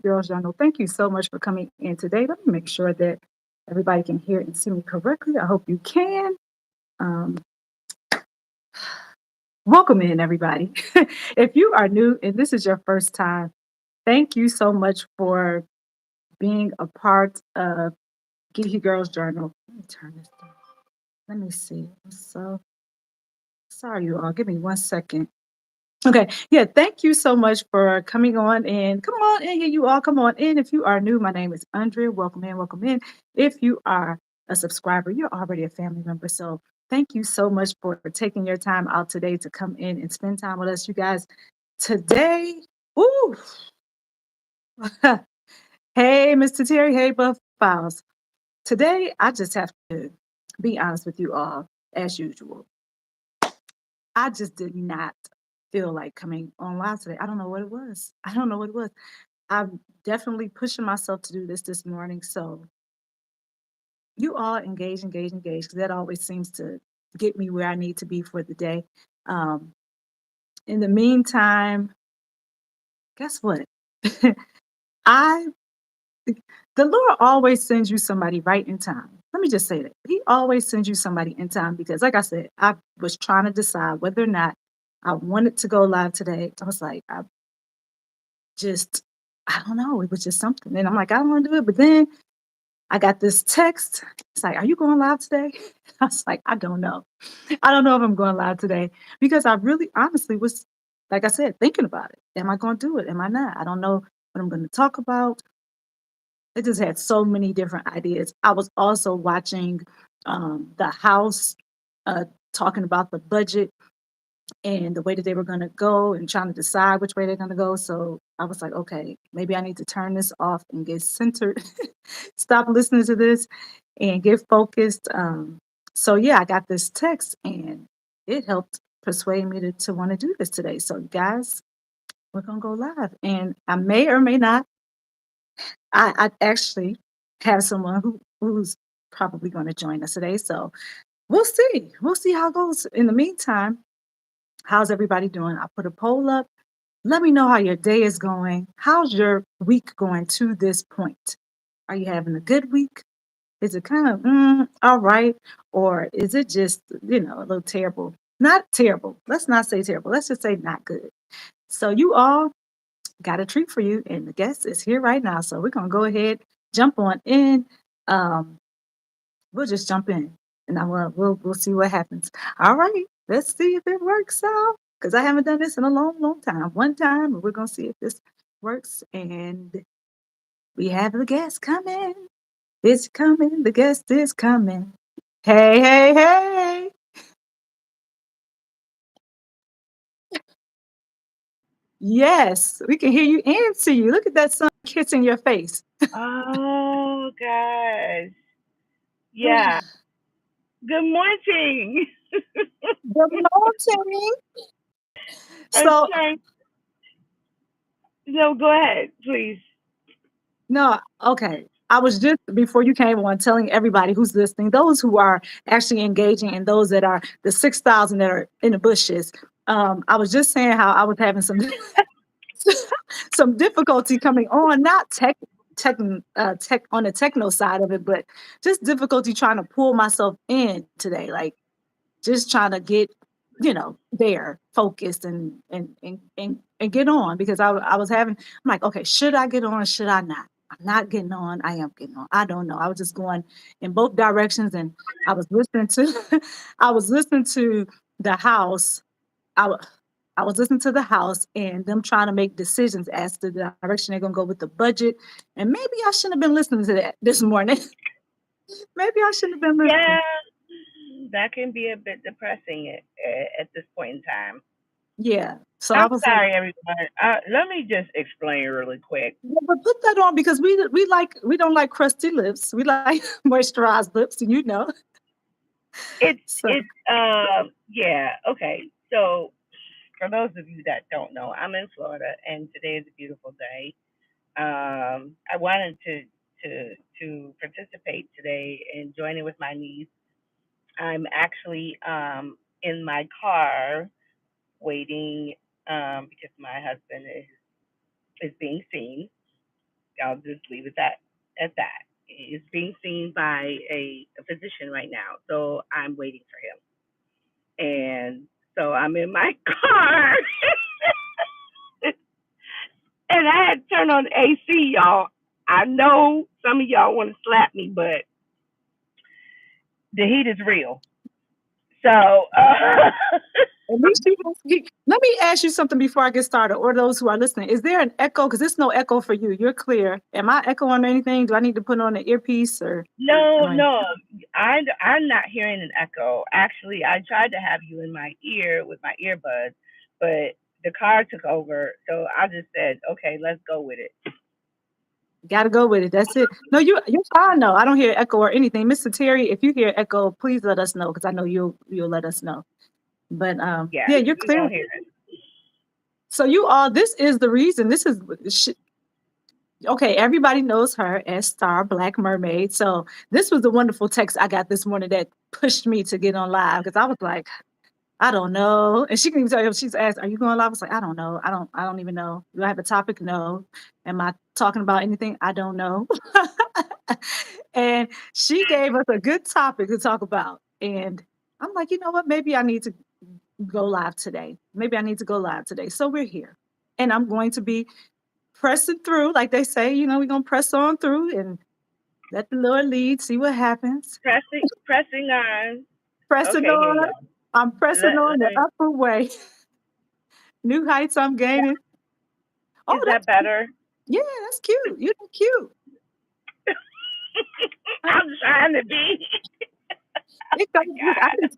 Girls Journal. Thank you so much for coming in today. Let me make sure that everybody can hear and see me correctly. I hope you can. Um, Welcome in, everybody. If you are new and this is your first time, thank you so much for being a part of Geeky Girls Journal. Let me turn this down. Let me see. I'm so sorry, you all. Give me 1 second. Okay. Yeah. Thank you so much for coming on in. Come on in. Yeah, you all come on in. If you are new, my name is Andrea. Welcome in. Welcome in. If you are a subscriber, you're already a family member. So thank you so much for taking your time out today to come in and spend time with us, you guys. Today, ooh, hey, Mr. Terry. Hey, Buff Files. Today, I just have to be honest with you all, as usual. I just did not feel like coming on live today. I don't know what it was. I don't know what it was. I'm definitely pushing myself to do this morning. So you all engage, because that always seems to get me where I need to be for the day. Um, in the meantime, guess what? I the Lord always sends you somebody right in time. Let me just say that He always sends you somebody in time because, like I said, I was trying to decide whether or not I wanted to go live today. I was like, just I don't know. It was just something. And I'm like, I don't want to do it. But then I got this text. It's like, are you going live today? I was like, I don't know. I don't know if I'm going live today because I really honestly was, like I said, thinking about it. Am I going to do it? Am I not? I don't know what I'm going to talk about. It just had so many different ideas. I was also watching the House uh, talking about the budget and the way that they were going to go and trying to decide which way they're going to go. So I was like, okay, maybe I need to turn this off and get centered, stop listening to this and get focused. So yeah, I got this text and it helped persuade me to want to do this today. So guys, we're going to go live and I may or may not, I actually have someone who's probably going to join us today. So we'll see. We'll see how it goes. In the meantime, how's everybody doing? I put a poll up. Let me know how your day is going. How's your week going to this point? Are you having a good week? Is it kind of all right? Or is it just, a little terrible? Not terrible. Let's not say terrible. Let's just say not good. So, you all got a treat for you, and the guest is here right now. So, we're going to go ahead, jump on in. Um, we'll just jump in and we'll see what happens. All right, let's see if it works out because I haven't done this in a long time. One time, and we're gonna see if this works. And we have the guest coming. It's coming. The guest is coming. Hey, hey, hey! Yes, we can hear you and see you. Look at that sun kissing your face. Oh gosh. Good Yeah. Good morning. morning. I'm So trying. No, go ahead, please. no, okay. I was just before you came on telling everybody who's listening, those who are actually engaging and those that are the 6,000 that are in the bushes. I was just saying how I was having some some difficulty coming on, not tech on the techno side of it, but just difficulty trying to pull myself in today. Like just trying to get there focused and get on because I was having I'm like, okay, should I get on, should I not? I'm not getting on, I am getting on. I don't know, I was just going in both directions and I was listening to I was listening to the house. I was listening to the house and them trying to make decisions as to the direction they're gonna go with the budget. And maybe I shouldn't have been listening to that this morning. Maybe I shouldn't have been Yeah, listening. that can be a bit depressing at this point in time. Yeah. So I I'm was like, sorry, everyone. Let me just explain really quick. yeah, but put that on because we don't like crusty lips. We like moisturized lips, and so Yeah, okay. So for those of you that don't know, I'm in Florida, and today is a beautiful day. I wanted to participate today and join in with my niece. I'm actually in my car waiting because my husband is being seen. I'll just leave it at that. It's being seen by a physician right now, so I'm waiting for him. And so I'm in my car, and I had to turn on the AC, y'all. I know some of y'all want to slap me, but the heat is real. So, At least let me ask you something before I get started, or those who are listening. Is there an echo? Because there's no echo for you. You're clear. Am I echoing anything? Do I need to put on an earpiece or no, am I? no, I'm not hearing an echo. Actually, I tried to have you in my ear with my earbuds, but the car took over. So I just said, okay, let's go with it. Got to go with it. That's it. No, you're fine. No, I don't hear echo or anything. Mr. Terry, if you hear echo, please let us know because I know you'll let us know. But Yeah, yeah, you're we clear. don't hear it. So you all, this is the reason. This is okay. Everybody knows her as Star Black Mermaid. So this was a wonderful text I got this morning that pushed me to get on live because I was like, I don't know. And she can even tell you, she's asked, are you going live? I was like, I don't know. I don't even know. Do I have a topic? No. Am I talking about anything? I don't know. And she gave us a good topic to talk about. And I'm like, you know what? Maybe I need to go live today. Maybe I need to go live today. So we're here. And I'm going to be pressing through, like they say, we're going to press on through and let the Lord lead, see what happens. Pressing on. Pressing Okay, here you on. go. I'm pressing on the Let, upper way. New heights I'm gaining. Oh, is that that's better? yeah, that's cute. You look cute. I'm trying to be. It My goes, look, I God. can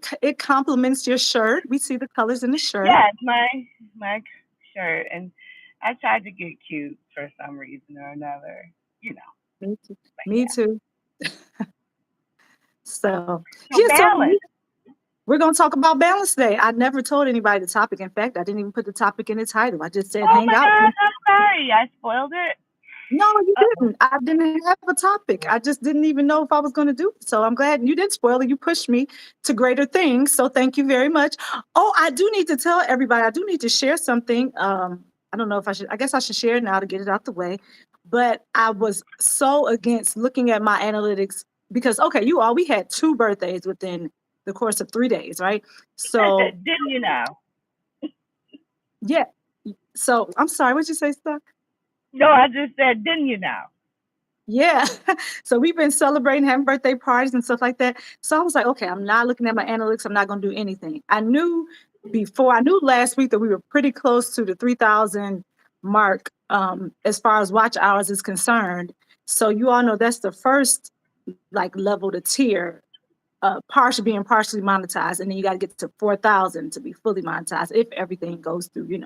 see it complements your shirt. We see the colors in the shirt. Yeah, it's my shirt, and I tried to get cute for some reason or another, you know. Me too. But Me too. So so yeah, so balance. we're gonna talk about balance today. I never told anybody the topic. In fact, I didn't even put the topic in the title. I just said Oh hang my out. God, I'm sorry, I spoiled it. No, you Uh didn't. I didn't have a topic. I just didn't even know if I was going to do it. So I'm glad you didn't spoil it. You pushed me to greater things. So thank you very much. Oh, I do need to tell everybody, I do need to share something. I don't know if I should, I guess I should share it now to get it out the way. But I was so against looking at my analytics because, okay, we had 2 birthdays within the course of 3 days, right? So, Didn't you know? yeah. So I'm sorry, what'd you say, Stuck? No, I just said, didn't you know? Yeah. So we've been celebrating, having birthday parties and stuff like that. So I was like, okay, I'm not looking at my analytics. I'm not going to do anything. I knew last week that we were pretty close to the 3,000 mark as far as watch hours is concerned. So you all know that's the first like level to tier, being partially monetized. And then you got to get to 4,000 to be fully monetized if everything goes through.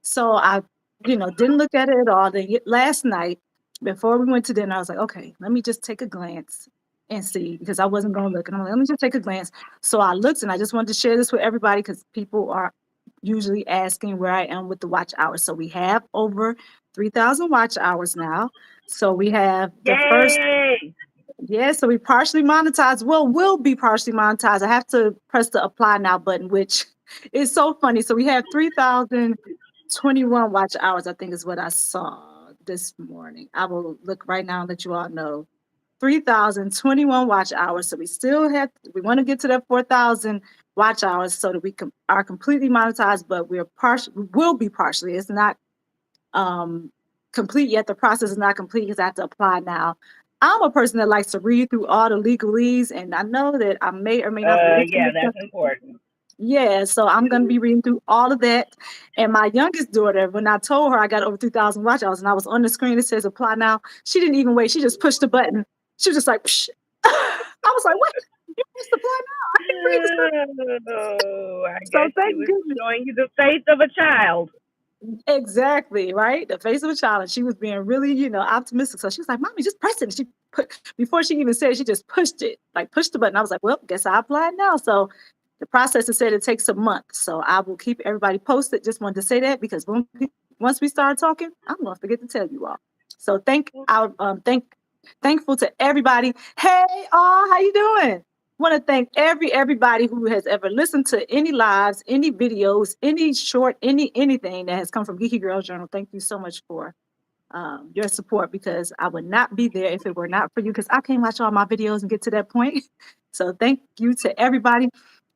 So I, didn't look at it at all. Then last night, before we went to dinner, I was like, okay, let me just take a glance and see because I wasn't going to look. And I'm like, let me just take a glance. So I looked and I just wanted to share this with everybody because people are usually asking where I am with the watch hours. So we have over 3,000 watch hours now. So we have the first Yay! yeah, so we partially monetized. Well, will be partially monetized. I have to press the apply now button, which is so funny. So we have 3,021 watch hours, I think is what I saw this morning. I will look right now and let you all know. 3,021 watch hours. So we want to get to that 4,000 watch hours so that we are completely monetized, but we will be partially. It's not um, complete yet. The process is not complete because I have to apply now. I'm a person that likes to read through all the legalese, and I know that I may or may not forget some Yeah, of the that's stuff. important. Yeah, so I'm going to be reading through all of that. And my youngest daughter, when I told her I got over 3,000 watch hours and I was on the screen, it says apply now. She didn't even wait. She just pushed the button. She was just like, psh. I was like, what? You pressed apply now? I can read the stuff. Oh, I So guess she thank was goodness. showing you the face of a child. Exactly, right? The face of a child. And she was being really, optimistic. So she was like, Mommy, just press it. And she before she even said it, she just pushed it, like pushed the button. I was like, well, guess I applied now. So the processor said it takes a month. So I will keep everybody posted. Just wanted to say that because once we start talking, I'm going to forget to tell you all. So thankful to everybody. Hey, how you doing? Want to thank everybody who has ever listened to any lives, any videos, any short, anything that has come from Geeky Girls Journal. Thank you so much for your support, because I would not be there if it were not for you, because I can't watch all my videos and get to that point. So thank you to everybody.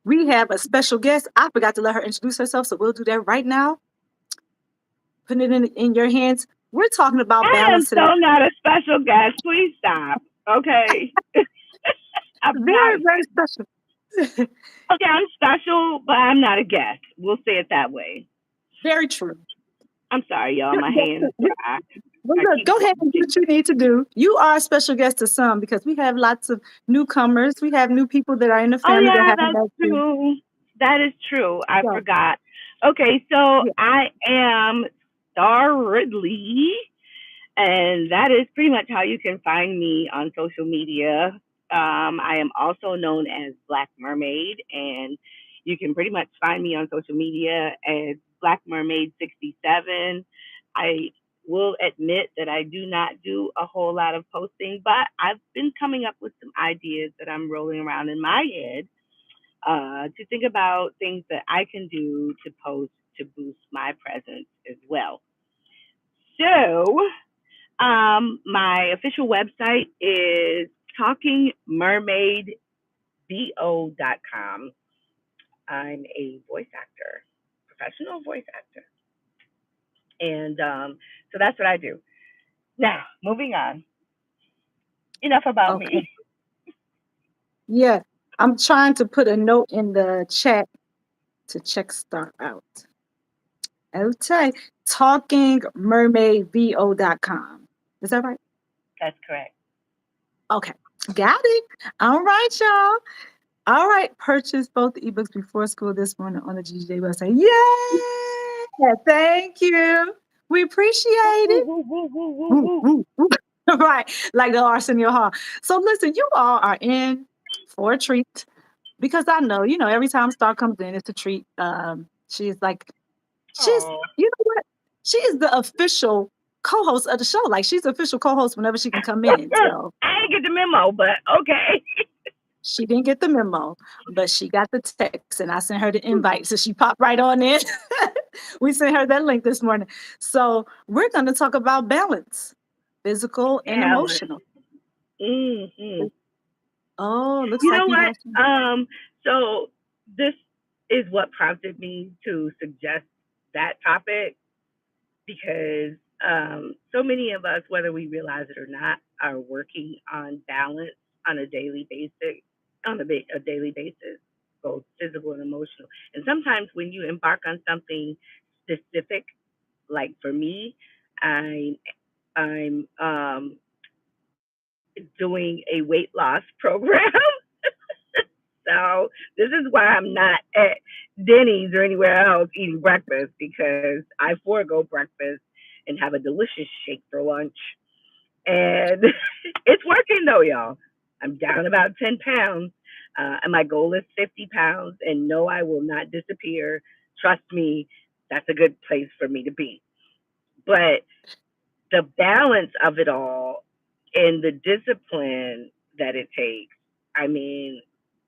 We have a special guest. I forgot to let her introduce herself, so we'll do that right now. Putting it in your hands. We're talking about I am balance today. so not a special guest. Please stop. Okay. I'm not Very, a very special. special. Okay, I'm special, but I'm not a guest. We'll say it that way. Very true. I'm sorry, y'all. My hands dry. Well, I look, keep go ahead and do watching. what you need to do. You are a special guest to some, because we have lots of newcomers. We have new people that are in the Oh family that yeah, haven't that's met you. true. That is true. I So, forgot. Okay, so yeah. I am Star Ridley, and that is pretty much how you can find me on social media. I am also known as Black Mermaid, and you can pretty much find me on social media as Black Mermaid 67. I will admit that I do not do a whole lot of posting, but I've been coming up with some ideas that I'm rolling around in my head to think about things that I can do to post to boost my presence as well. So, my official website is talkingmermaidbo.com. I'm a voice actor, professional voice actor. And so that's what I do. Now, moving on. Enough about Okay. me. Yeah. I'm trying to put a note in the chat to check start out. Okay. TalkingMermaidVO.com. Is that right? That's correct. Okay. Got it. All right, y'all. All right. Purchase both the ebooks before school this morning on the GJ website. Yeah. Thank you. We Woo, appreciate woo, it. woo, woo, woo, woo, Woo, woo. woo, woo. Right. Like the Arsenio Hall. So listen, you all are in for a treat, because I know, every time Star comes in, it's a treat. She's like, she's, Oh, you know what? She is the official co-host of the show. Like, she's the official co-host whenever she can come in. So I didn't get the memo, but okay. she didn't get the memo, but she got the text, and I sent her the invite. So she popped right on in. We sent her that link this morning. So we're going to talk about balance, physical and Balance. emotional. Hmm. Oh, looks You like know you what? have some. So this is what prompted me to suggest that topic because so many of us, whether we realize it or not, are working on balance on a daily basis, a daily basis, both physical and emotional. And sometimes when you embark on something specific, like for me, I I'm doing a weight loss program. So this is why I'm not at Denny's or anywhere else eating breakfast because I forego breakfast and have a delicious shake for lunch. And it's working though, y'all. I'm down about 10 pounds. And my goal is 50 pounds. And no, I will not disappear. Trust me, that's a good place for me to be. But the balance of it all and the discipline that it takes. I mean,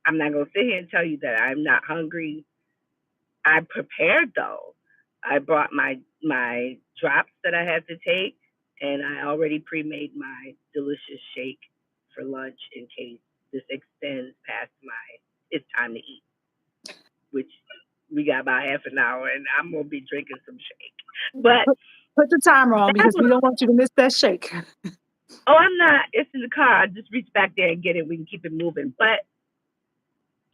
I'm not gonna sit here and tell you that I'm not hungry. I'm prepared though. I brought my drops that I had to take, and I already pre-made my delicious shake for lunch in case this extends past my it's time to eat, which we got about half an hour, and I'm gonna be drinking some shake. But Put, put the timer on, that because was we don't want you to miss that shake. oh, I'm not. It's in the car. I just reach back there and get it. We can keep it moving. But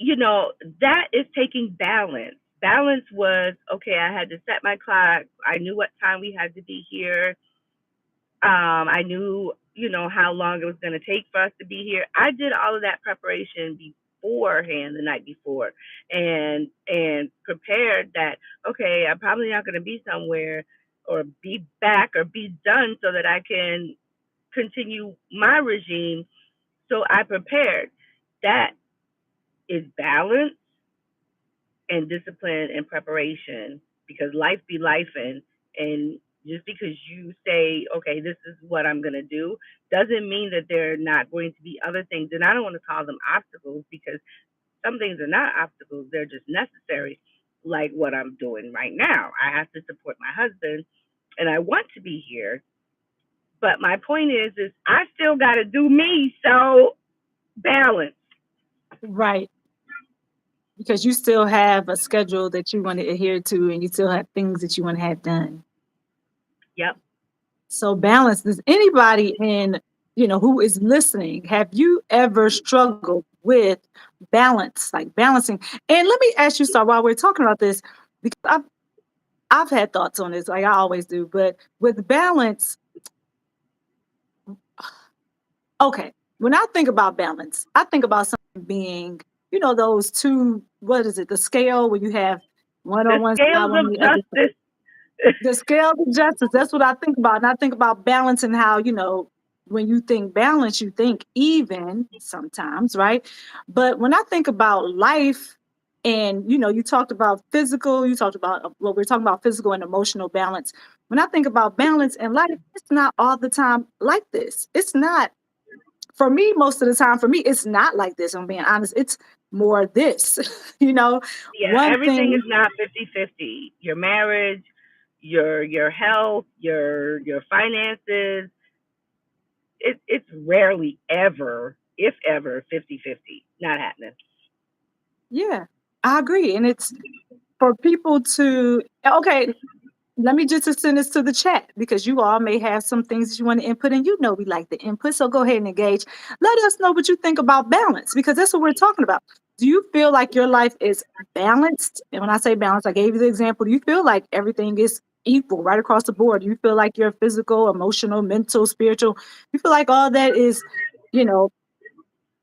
you know, that is taking balance. Balance was okay. I had to set my clock. I knew what time we had to be here. I knew, how long it was going to take for us to be here. I did all of that preparation beforehand the night before, and prepared that okay, I'm probably not going to be somewhere or be back or be done so that I can continue my regime. So I prepared. That is balance and discipline and preparation because life be life and just because you say okay this is what I'm going to do doesn't mean that there are not going to be other things, and I don't want to call them obstacles because some things are not obstacles, they're just necessary, like what I'm doing right now. I have to support my husband and I want to be here, But my point is I still got to do me. So balance. Right. Because you still have a schedule that you want to adhere to and you still have things that you want to have done. Yep. So balance. Does anybody who is listening, have you ever struggled with balance, like balancing? And let me ask you, so while we're talking about this, because I've had thoughts on this, like I always do, but with balance, okay, when I think about balance, I think about something being, those two, what is it, the scale where you have one The on one side, scales one on of the other. justice. The scale of justice, that's what I think about. And I think about balance and how, when you think balance, you think even sometimes, right? But when I think about life and, you talked about physical, you talked about, well, we're talking about physical and emotional balance. When I think about balance in life, it's not all the time like this. It's not, for me, most of the time, for me, it's not like this. I'm being honest. It's more this, Yeah, one everything is thing. not 50-50. Your marriage, your health, your finances, it's rarely ever, if ever, 50-50. Not happening. Yeah, I agree. And it's for people to, okay, let me just send this to the chat because you all may have some things that you want to input and we like the input. So go ahead and engage. Let us know what you think about balance because that's what we're talking about. Do you feel like your life is balanced? And when I say balanced, I gave you the example. Do you feel like everything is equal right across the board? Do you feel like your physical, emotional, mental, spiritual, you feel like all that is, you know,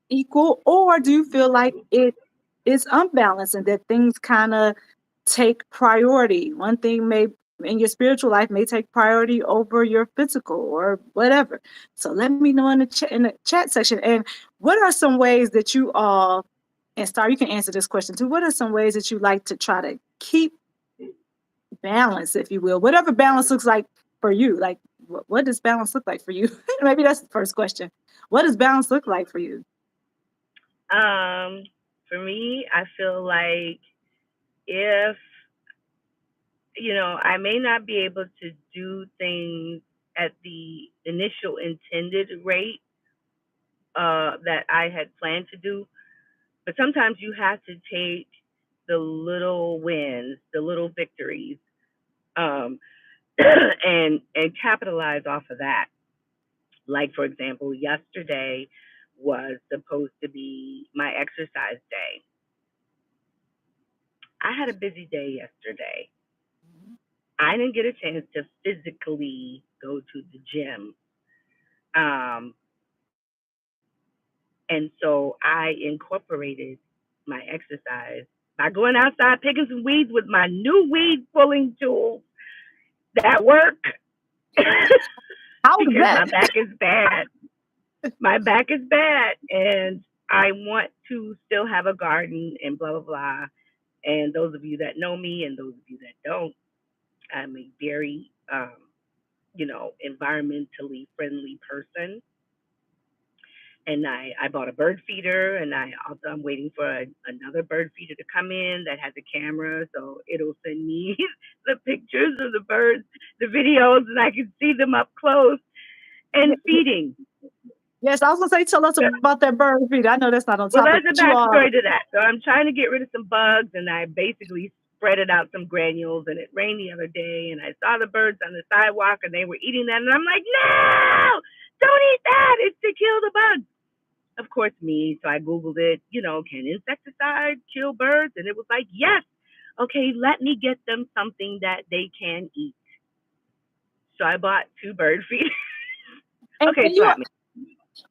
equal? Or do you feel like it is unbalanced and that things kind of take priority? One thing may in your spiritual life may take priority over your physical or whatever. So let me know in the chat section. And what are some ways that you all, and Star, you can answer this question too. What are some ways that you like to try to keep balance, if you will, whatever balance looks like for you? Like, what does balance look like for you? Maybe that's the first question. What does balance look like for you? Um, for me, I feel like if I may not be able to do things at the initial intended rate that I had planned to do, but sometimes you have to take the little wins, the little victories, um, and capitalize off of that. Like for example, yesterday was supposed to be my exercise day. I had a busy day yesterday. I didn't get a chance to physically go to the gym. Um, and so I incorporated my exercise by going outside picking some weeds with my new weed pulling tools that work How was because that? my back is bad. My back is bad, and I want to still have a garden and blah, blah, blah. And those of you that know me and those of you that don't, I'm a very, environmentally friendly person. And I bought a bird feeder, and I'm waiting for another bird feeder to come in that has a camera, so it'll send me the pictures of the birds, the videos, and I can see them up close and feeding. Yes, I was gonna say, tell us about that bird feeder. I know that's not on Well, topic, there's a but you are. backstory to that. So I'm trying to get rid of some bugs, and I basically spreaded out some granules. And it rained the other day, and I saw the birds on the sidewalk, and they were eating that, and I'm like, no, don't eat that. It's to kill the bugs. Of course, me. So I googled it. Can insecticide kill birds? And it was like, yes. Okay, let me get them something that they can eat. So I bought 2 bird feeders. Okay, And you slap me.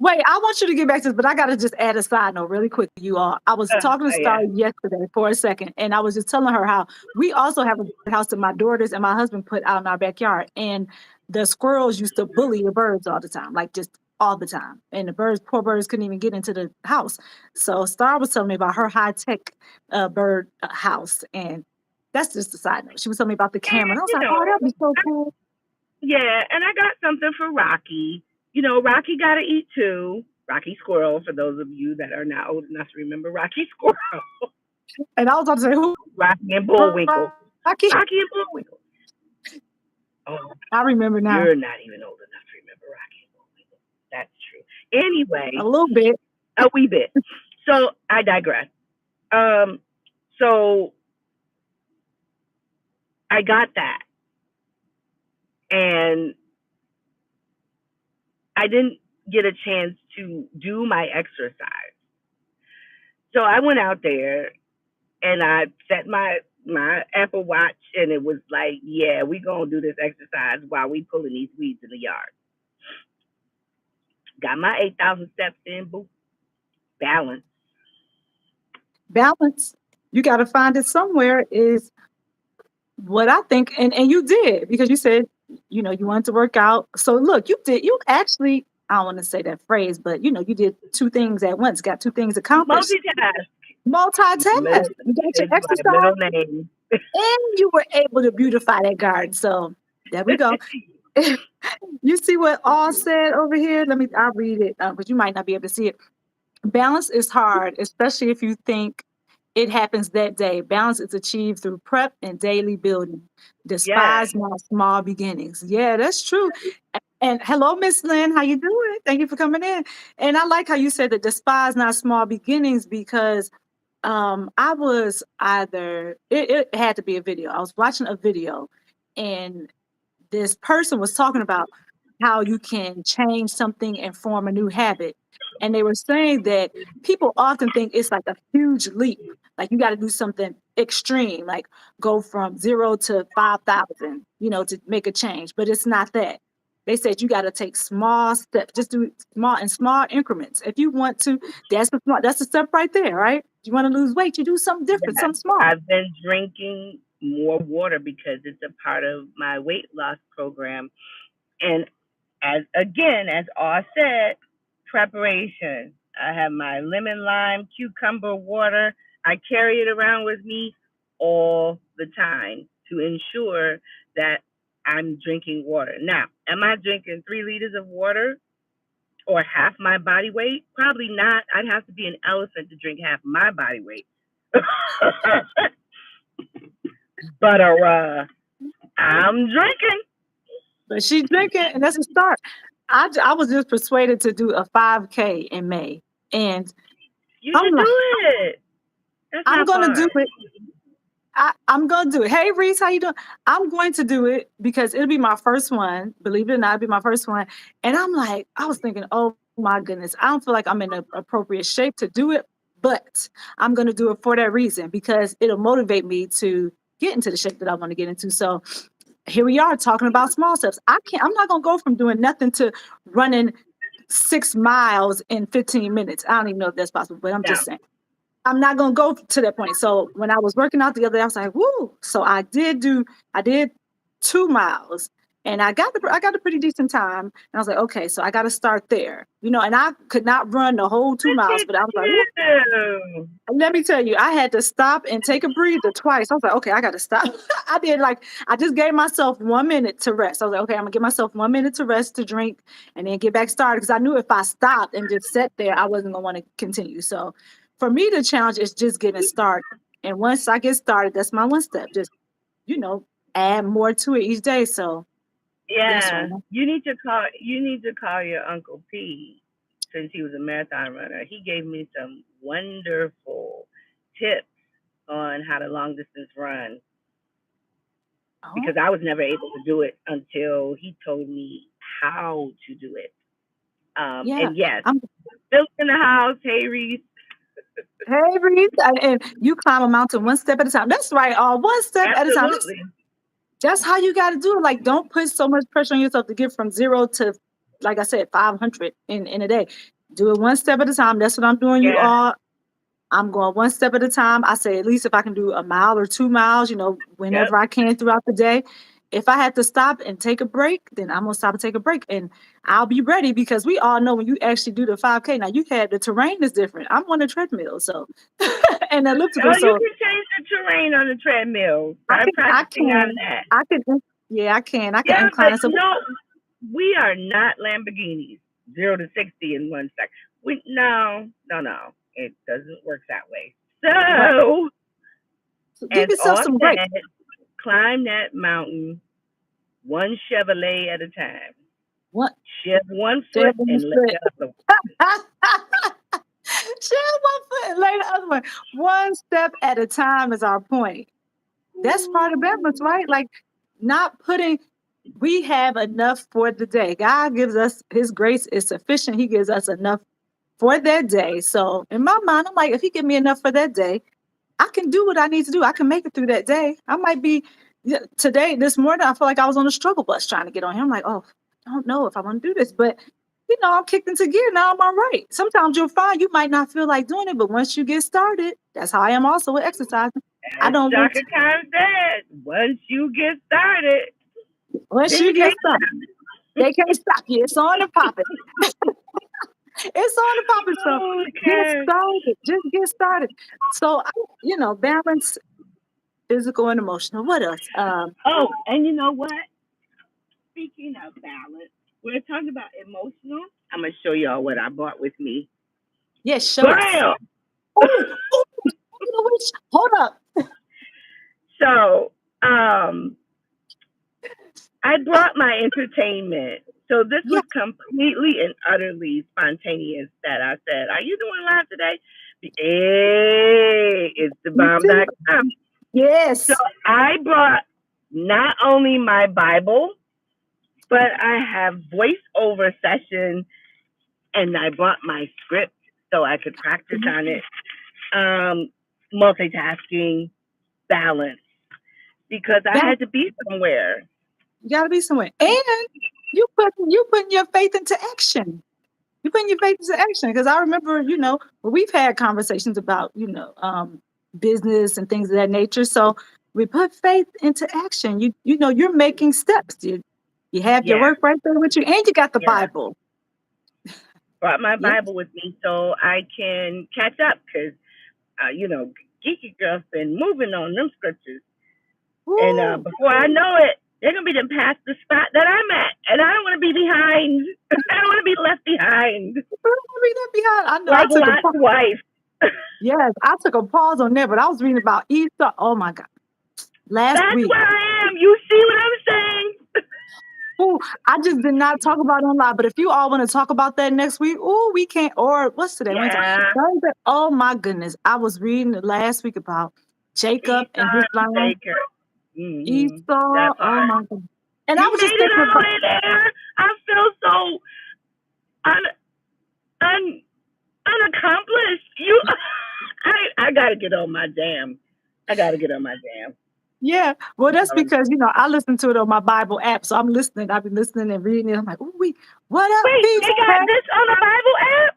wait, I want you to get back to this, but I gotta just add a side note really quick. You all, I was talking to Star Yeah. yesterday for a second, and I was just telling her how we also have a house that my daughters and my husband put out in our backyard, and the squirrels used to bully the birds all the time, like just all the time. And the birds, poor birds, couldn't even get into the house. So Star was telling me about her high tech bird house, and that's just a side note. She was telling me about the camera, and And, I was like, oh, that'd be so cool. yeah, and I got something for Rocky. Rocky got to eat too. Rocky Squirrel, for those of you that are not old enough to remember Rocky Squirrel. And I was about to say, who? Rocky and Bullwinkle. Rocky. Rocky and Bullwinkle. Oh, I remember now. you're not even old enough to remember Anyway, A little bit. a wee bit. So I digress. Um, so I got that, and I didn't get a chance to do my exercise. So I went out there and I set my Apple Watch, and it was like, yeah, we gonna do this exercise while we pulling these weeds in the yard. Got my 8,000 steps in, boo. Balance. Balance. You got to find it somewhere is what I think. And you did because you said, you wanted to work out. So look, you actually, I don't want to say that phrase, but you did two things at once, got two things accomplished. Multitask. Multitask. You got your Is my exercise middle name. and you were able to beautify that garden. So there we go. You see what all said over here? I'll read it because you might not be able to see it. Balance is hard, especially if you think it happens that day. Balance is achieved through prep and daily building. Yes. Despise not small beginnings. Yeah, that's true. And hello, Miss Lynn. How you doing? Thank you for coming in. And I like how you said that despise not small beginnings because I was it had to be a video. I was watching a video and this person was talking about how you can change something and form a new habit. And they were saying that people often think it's like a huge leap. Like you got to do something extreme, like go from 0 to 5,000, to make a change. But it's not that. They said you got to take small steps, just do small increments. If you want to, that's a step right there, right? You want to lose weight, you do something different, Yes. something small. I've been drinking more water because it's a part of my weight loss program. And as all said, preparation. I have my lemon lime cucumber water. I carry it around with me all the time to ensure that I'm drinking water. Now, am I drinking 3 liters of water or half my body weight? Probably not. I'd have to be an elephant to drink half my body weight. But I'm drinking. But she's drinking, and that's a start. I was just persuaded to do a 5K in May, and You I'm should like, do it. That's I'm not gonna far. do it. I'm gonna do it. Hey Reese, how you doing? I'm going to do it because it'll be my first one. Believe it or not, it'll be my first one. And I'm like, I was thinking, oh my goodness, I don't feel like I'm in an appropriate shape to do it, but I'm gonna do it for that reason because it'll motivate me to get into the shape that I want to get into. So here we are talking about small steps. I'm not gonna go from doing nothing to running 6 miles in 15 minutes. I don't even know if that's possible, but I'm No. just saying. I'm not gonna go to that point. So when I was working out the other day, I was like, woo. So I did 2 miles and I got a pretty decent time. And I was like, okay, so I gotta start there. And I could not run the whole 2 miles, Look but I was at like, woo. you. Let me tell you, I had to stop and take a breather twice. I was like, okay, I gotta stop. I just gave myself 1 minute to rest. I was like, okay, I'm gonna give myself 1 minute to rest, to drink, and then get back started. Because I knew if I stopped and just sat there, I wasn't gonna want to continue. So for me, the challenge is just getting started. And once I get started, that's my one step. Just, add more to it each day. So yes, Yeah. Rona. You need to call your Uncle P since he was a marathon runner. He gave me some wonderful tips on how to long distance run Oh, because I was never able to do it until he told me how to do it. yeah. And yes, I'm still in the house. Hey Reese. Hey, Reese, and you climb a mountain one step at a time. That's right, one step at a time. Absolutely. That's how you got to do it. Like, don't put so much pressure on yourself to get from 0 to, like I said, 500 in a day. Do it one step at a time. That's what I'm doing. You Yeah. all, I'm going one step at a time. I say at least if I can do a mile or 2 miles, Yep. whenever I can throughout the day. If I have to stop and take a break, then I'm gonna stop and take a break, and I'll be ready because we all know when you actually do the 5K. Now you had the terrain is different. I'm on a treadmill, so and elliptical, Oh, you so can change the terrain on the treadmill. I Start can, I practicing on can, that. I can, yeah, I can Yeah, but incline. So no, we are not Lamborghinis. 0 to 60 in 1 second. No. It doesn't work that way. right, So, so give as yourself all some grace. said, climb that mountain one Chevrolet at a time. What? Shift one Share foot in the and let spirit. the other. Share one foot and lay the other one. One step at a time is our point. That's part of balance, right? Like not putting, we have enough for the day. God gives us his grace is sufficient. He gives us enough for that day. So in my mind, I'm like, if he give me enough for that day, I can do what I need to do. I can make it through that day. I might be today, this morning, I feel like I was on a struggle bus trying to get on here. I'm like, oh, I don't know if I want to do this, but I'm kicked into gear. Now I'm all right. Sometimes you'll find you might not feel like doing it, but once you get started, that's how I am also with exercising. I As don't want Shaka Khan said, once you get started, once then you you get can't. started, they can't stop you. It's on and popping. It's on and popping. So get Okay. started. Just get started. So balance physical and emotional. What else? Oh, and you know what? Speaking of balance, we're talking about emotional. I'm gonna show y'all what I brought with me. Yes, show us. Bam! Oh, hold up. So, I brought my entertainment. So this Yeah, was completely and utterly spontaneous that I said, "Are you doing live today?" Hey, it's the me too. bomb.com. So Yes. I brought not only my Bible, but I have voiceover session, and I brought my script so I could practice on it. Um, Multitasking, balance, because I That had to be somewhere. you gotta be somewhere. And you putting your faith into action. You putting your faith into action. Because I remember, we've had conversations about, business and things of that nature. So we put faith into action. You're making steps. You have your Yeah, work right there with you, and you got the yeah. Bible. Brought my Yeah. Bible with me so I can catch up because, Geeky Girl's been moving on them scriptures. And Woo. before I know it, they're going to be them past the spot that I'm at. And I don't want to be behind. I don't want to be left behind. Read that behind. I know I Like took a Lot's wife. yes, I took a pause on there, but I was reading about Easter. Oh my God. Last That's week. where I am. You see what I'm saying? Ooh, I just did not talk about it online. But if you all want to talk about that next week, we can't. Or what's today? Wednesday. Yeah. Thursday. Oh my goodness. I was reading it last week about Jacob and his Esau, line. Jacob. Mm-hmm. Esau. That Oh part. my God. And I You was just made it thinking all the about, way there. I feel so un, un, unaccomplished. I gotta get on my jam. I gotta get on my jam. yeah. Well, that's Um, because, I listen to it on my Bible app. So I'm listening. I've been listening and reading it. I'm like, what up, Wait, peace? they got this on the Bible app?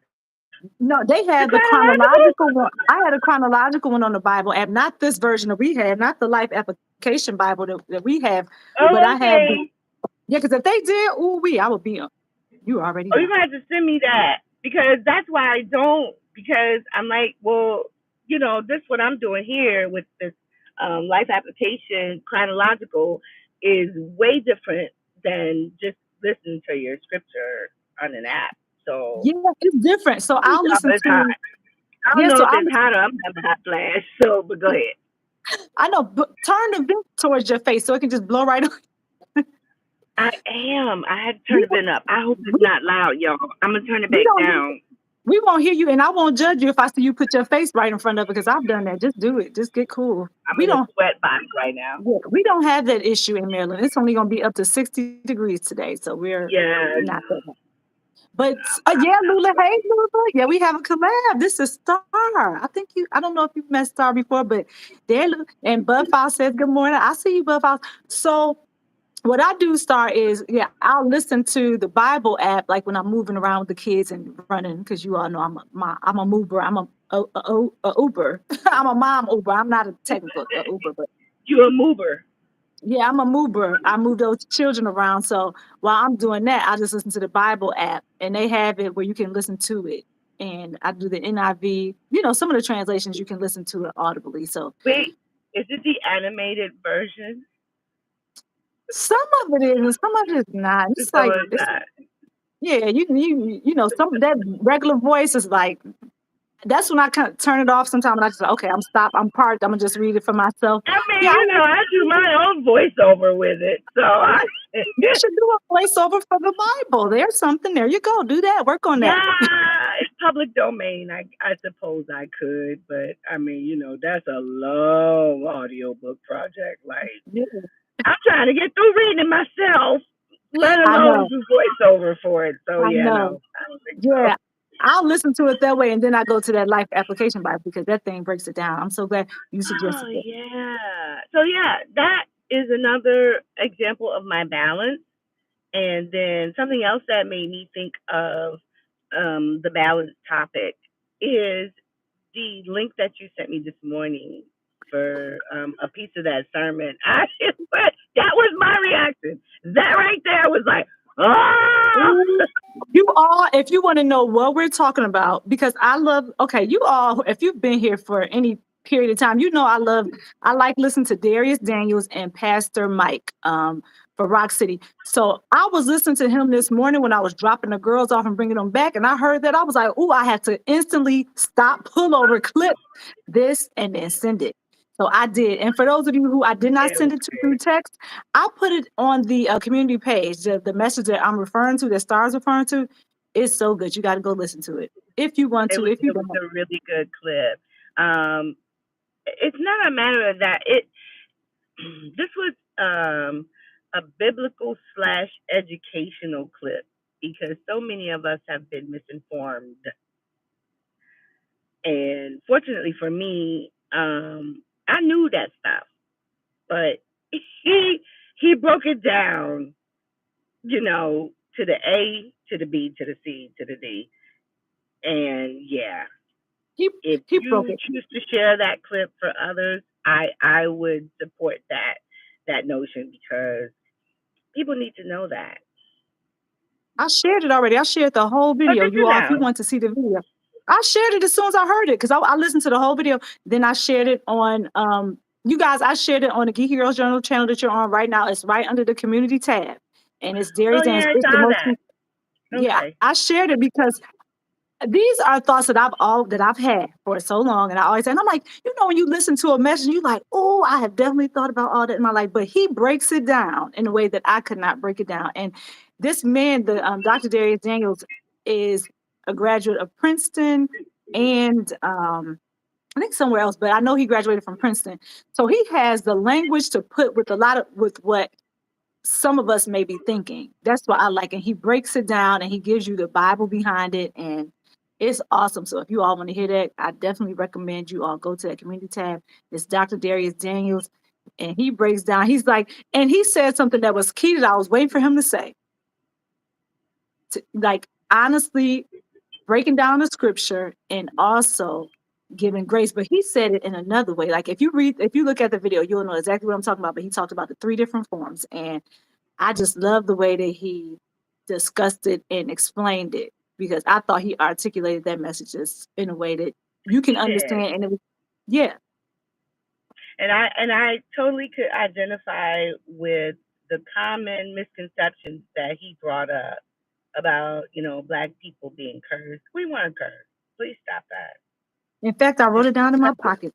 No, they The had the chronological? chronological one. I had a chronological one on the Bible app, not this version that we have, not the Life Application Bible that we have, but Oh, I have the, okay. yeah, because if they did, I would be on. You already Oh, you know. gonna have to send me that because that's why I don't. Because I'm like, well, this what I'm doing here with this life application chronological is way different than just listening to your scripture on an app. So Yeah, it's different. So this I'll job listen is hot. to, I don't yeah, know so if it's hot or I'm having a hot flash. So, but go ahead. I know, but turn the vent towards your face so it can just blow right on. I am. I had to turn We, the vent up. I hope it's we, not loud, y'all. I'm gonna turn it we back don't hear, down. we won't hear you, and I won't judge you if I see you put your face right in front of it because I've done that. Just do it. Just get cool. I'm We in a don't. sweat box right now. Yeah, we don't have that issue in Maryland. It's only going to be up to 60 degrees today, so we're Yes. not that bad. But yeah, Lula, hey Lula, yeah, we have a collab. This is Star. I don't know if you've met Star before, but there. And Bud Fowl says good morning. I see you, Bud Fowl. So what I do, Star, is I'll listen to the Bible app like when I'm moving around with the kids and running because you all know I'm a mover. I'm a Uber. I'm a mom Uber. I'm not a technical Uber, but You a mover. yeah, I'm a mover. I move those children around. So while I'm doing that, I just listen to the Bible app and they have it where you can listen to it. And I do the NIV. Some of the translations you can listen to it audibly. So Wait, is it the animated version? some of it is and some of it is not. Is It's that like what it's not? yeah, some that regular voice is like that's when I kind of turn it off sometimes and I just like, okay, I'm parked, I'm gonna just read it for myself. I mean, Yeah, I do my own voiceover with it. So yeah, you should do a voiceover for the Bible. There's something. There you go. Do that. Work on that. yeah, public domain, I suppose I could, but I mean, that's a long audiobook project. Like, Yeah, I'm trying to get through reading it myself, let I alone know. do voiceover for it. So I yeah, know. no, I don't think so. Yeah. I'll listen to it that way, and then I go to that life application Bible because that thing breaks it down. I'm so glad you Oh suggested it. yeah. So yeah, that is another example of my balance. And then something else that made me think of the balance topic is the link that you sent me this morning for a piece of that sermon. That was my reaction. That right there was like, ah, Ooh, you all, if you want to know what we're talking about, because I love, okay, you all, if you've been here for any period of time, I like listening to Darius Daniels and Pastor Mike for Rock City. So I was listening to him this morning when I was dropping the girls off and bringing them back. And I heard that I was like, oh, I had to instantly stop, pull over, clip this, and then send it. So I did. And for those of you who I did not it was send it to through good. text, I'll put it on the community page. The message that I'm referring to, that Star's referring to, is so good. You got to go listen to it if you want to. If you It was don't, a really good clip. Um, it's not a matter of that. It this was a biblical slash educational clip because so many of us have been misinformed. And fortunately for me, I knew that stuff, but he he broke it down, to the A, to the B, to the C, to the D. And yeah, he if he broke you it. choose to share that clip for others, I would support that notion because people need to know that. I shared it already. I shared the whole Oh, video. did You you all, if you now? want to see the video, I shared it as soon as I heard it because I listened to the whole video. Then I shared it on you guys. I shared it on the Geeky Girls Journal channel that you're on right now. It's right under the community tab, and it's Oh Darius and yeah, I it's the saw most. that. Yeah, Okay. I shared it because these are thoughts that I've had for so long, and I always say, and I'm like, when you listen to a message, you like, oh, I have definitely thought about all that in my life, but he breaks it down in a way that I could not break it down. And this man, the Dr. Darius Daniels, is a graduate of Princeton and I think somewhere else, but I know he graduated from Princeton. So he has the language to put with what some of us may be thinking. That's what I like. And he breaks it down and he gives you the Bible behind it. And it's awesome. So if you all want to hear that, I definitely recommend you all go to that community tab. It's Dr. Darius Daniels. And he breaks down, he's like, and he said something that was key that I was waiting for him to say. Like, honestly, breaking down the scripture and also giving grace. But he said it in another way. Like, if you look at the video, you'll know exactly what I'm talking about. But he talked about the three different forms. And I just love the way that he discussed it and explained it because I thought he articulated that message just in a way that you can He did. understand. And it was, yeah, And I totally could identify with the common misconceptions that he brought up about, black people being cursed. We weren't cursed. Please stop that. in fact, I wrote Just it down in my cut, pocket.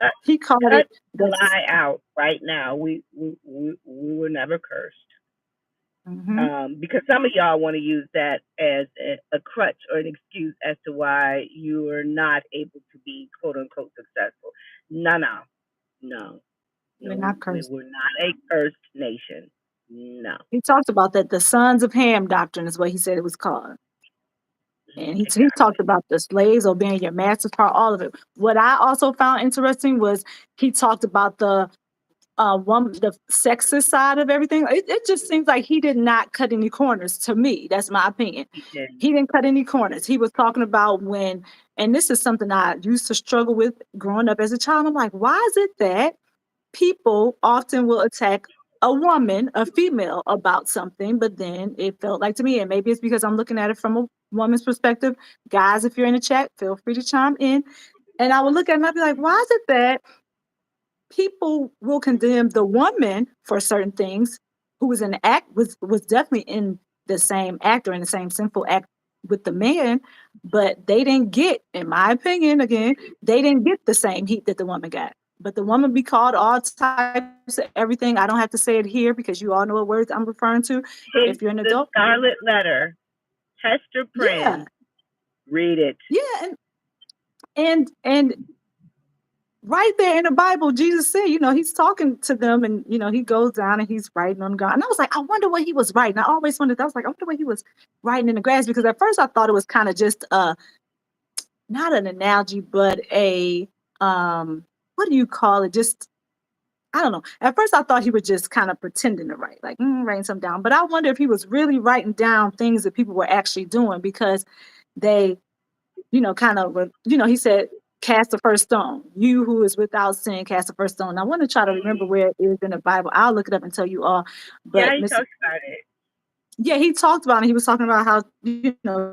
cut, He called cut it the the, lie out right now. We were never cursed. mhm. Because some of y'all want to use that as a crutch or an excuse as to why you are not able to be quote unquote successful. No, no, no, We're no. not We cursed. were not a cursed nation. No, He talked about that the sons of Ham doctrine is what he said it was called. And he talked exactly. about the slaves obeying your master's part, all of it. What I also found interesting was he talked about the sexist side of everything. It just seems like he did not cut any corners to me. That's my opinion. He did. He didn't cut any corners. He was talking about and this is something I used to struggle with growing up as a child. I'm like, why is it that people often will attack a woman, a female, about something, but then it felt like to me, and maybe it's because I'm looking at it from a woman's perspective. Guys, if you're in the chat, feel free to chime in. And I would look at it and I'd be like, why is it that people will condemn the woman for certain things who was in the act was definitely in the same act or in the same sinful act with the man, but they didn't get, in my opinion, again, they didn't get the same heat that the woman got. But the woman be called all types of everything. I don't have to say it here because you all know what words I'm referring to. If Hence you're an the adult, scarlet letter. Hester yeah, Prynne Read it. Yeah, and right there in the Bible, Jesus said, he's talking to them, and he goes down and he's writing on the ground. And I was like, I wonder what he was writing. I always wondered. I was like, I wonder what he was writing in the grass, because at first I thought it was kind of just not an analogy, but a what do you call it? Just, I don't know. At first I thought he was just kind of pretending to write, like writing something down. But I wonder if he was really writing down things that people were actually doing, because they, kind of, he said, cast the first stone. You who is without sin, cast the first stone. And I want to try to remember Mhm. where it is in the Bible. I'll look it up and tell you all. Yeah, But he Mr. talks about it. Yeah, he talked about it. He was talking about how,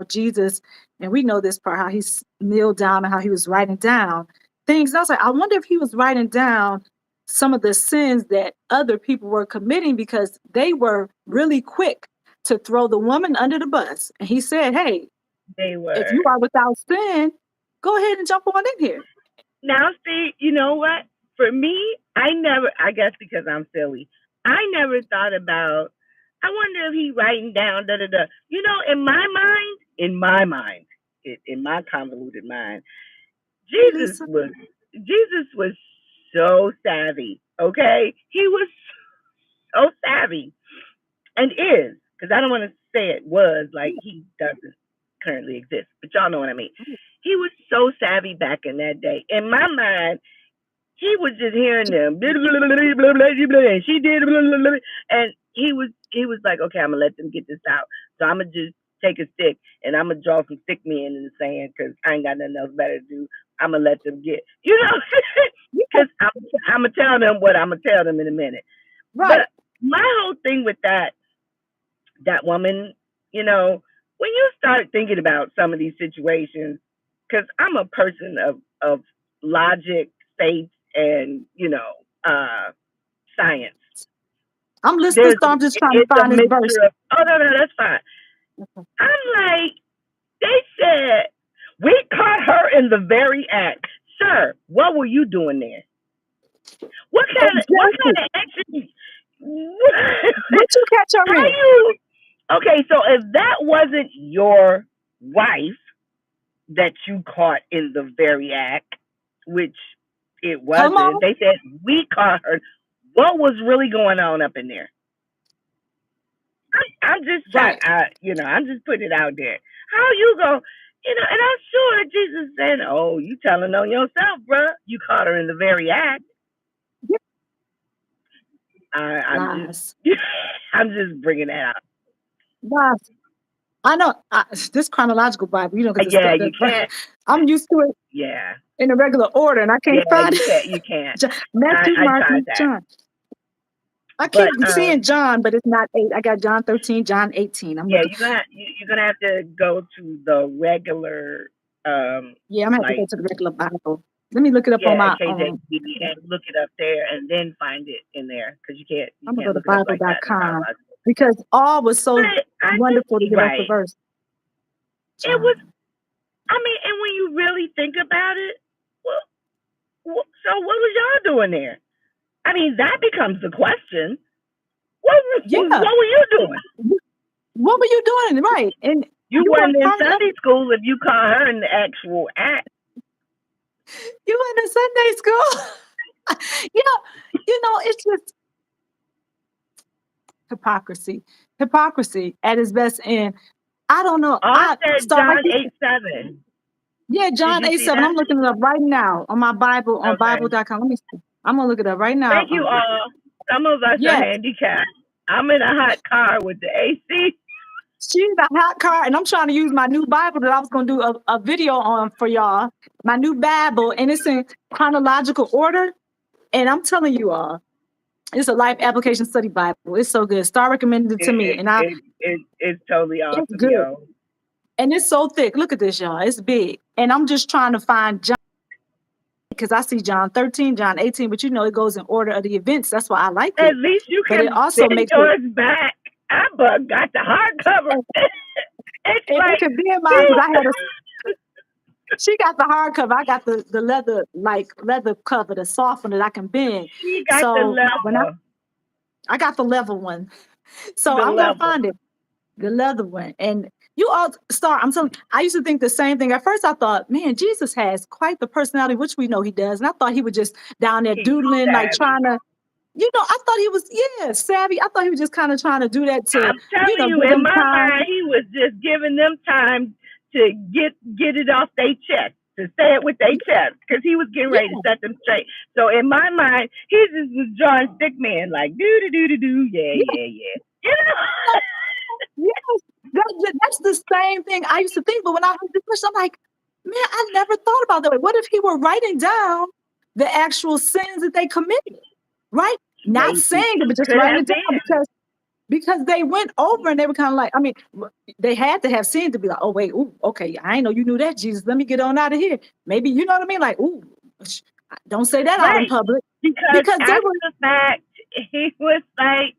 Jesus, and we know this part, how he kneeled down and how he was writing down things. And I was like, I wonder if he was writing down some of the sins that other people were committing, because they were really quick to throw the woman under the bus. And he said, hey, They if you were. are without sin, go ahead and jump on in here. Now, see, you know what? For me, I guess because I'm silly, I never thought about, I wonder if he writing down, da da da. In my mind, in my convoluted mind, Hey, Jesus Lisa. was, Jesus was so savvy, okay? He was so savvy, and is, because I don't want to say it was, like he doesn't currently exist, but y'all know what I mean. He was so savvy back in that day. In my mind, he was just hearing them, blah, blah, blah, blah, blah, blah, and she did, blah, blah, blah, and he was like, okay, I'm gonna let them get this out. So I'm gonna just take a stick and I'm gonna draw some stick men in the sand because I ain't got nothing else better to do. I'm gonna let them get, Yeah, because I'm gonna tell them what I'm gonna tell them in a minute. right. But my whole thing with that woman, when you start thinking about some of these situations, because I'm a person of logic, faith, and science. I'm listening, so I'm just trying to It's a find this verse. mixture of, oh no, no, that's fine. I'm like, they said we caught her in the very act. Sir, what were you doing there? What kind Exactly. of action? What you catch her How in? you? Okay, so if that wasn't your wife that you caught in the very act, which it Come wasn't, on. they said we caught her. What was really going on up in there? I'm just trying, Right. I'm just putting it out there. How you go, and I'm sure Jesus said, "Oh, you telling on yourself, bruh. You caught her in the very act." Yeah. I'm Lies. just, I'm just bringing that out. Lies. I know this chronological Bible, because Yeah, you can't. I'm used to it Yeah, in a regular order, and I yeah, can't find you it. can't. You can't. Matthew, I Mark, tried Luke, that, John. I keep but seeing John, but it's not 8. I got John 13, John 18. I'm yeah, looking. you're gonna have to go to the regular, Yeah, I'm gonna have to go like, to the regular Bible. Let me look it up on yeah, my KJV, and look it up there, and then find it in there because you I'm gonna go can't to look it up like that in the Bible.com, chronological. because all was so But I wonderful to just give us the right. verse. It was. John. I mean, and when you really think about it, well, so what was y'all doing there? I mean, that becomes the question. Yeah. What were you doing? What were you doing? Right. And You you weren't weren't in part of Sunday school if you caught her in the actual act. you went to Sunday school. you it's just hypocrisy. Hypocrisy at its best. And I don't know. I I said start like John you said. 8:7. Yeah, Did John you 8 see 7. that? I'm looking it up right now on my Bible, on Okay. Bible.com. Let me see. I'm gonna look it up right now. Thank you all. Some of us are Yes, handicapped. I'm in a hot car with the AC. she's a hot car, and I'm trying to use my new Bible that I was gonna do a video on for y'all. My new Bible, and it's in chronological order. And I'm telling you all, it's a life application study Bible. It's so good. Star recommended it to me, and It's totally it's awesome, good. yo. And it's so thick. Look at this, y'all. It's big. And I'm just trying to find John, because I see John 13, John 18, but it goes in order of the events. That's why I like At it. least you But it can also bend makes it, yours back. I got the hardcover. and, It's and it like, could be in mine, because she got the hardcover. I got the leather, like leather cover, the soft one that I can bend. she got the So when level. I got the level one. So The I'm gonna level. find it, the leather one. And You all start. I'm telling. I used to think the same thing. At first, I thought, man, Jesus has quite the personality, which we know he does. And I thought he was just down there He's doodling, like savvy. trying to, I thought he was, savvy. I thought he was just kind of trying to do that to, I'm telling you, give in them my time. mind, he was just giving them time to get it off their chest, to say it with their chest, because he was getting ready to Yeah, set them straight. So in my mind, he just was drawing stick man, like do do do do do, yeah yeah, yeah yeah, you know. yes. That's the same thing I used to think. But when I heard this question, I'm like, man, I never thought about that way. What if he were writing down the actual sins that they committed, right? Not saying it, He but just could writing have it down been because they went over and they were kind of like, I mean, they had to have seen to be like, oh wait, ooh, okay, I ain't know you knew that, Jesus. Let me get on out of here. Maybe you know what I mean? Like, ooh, don't say that out in right, public because because they after were the fact, he was like,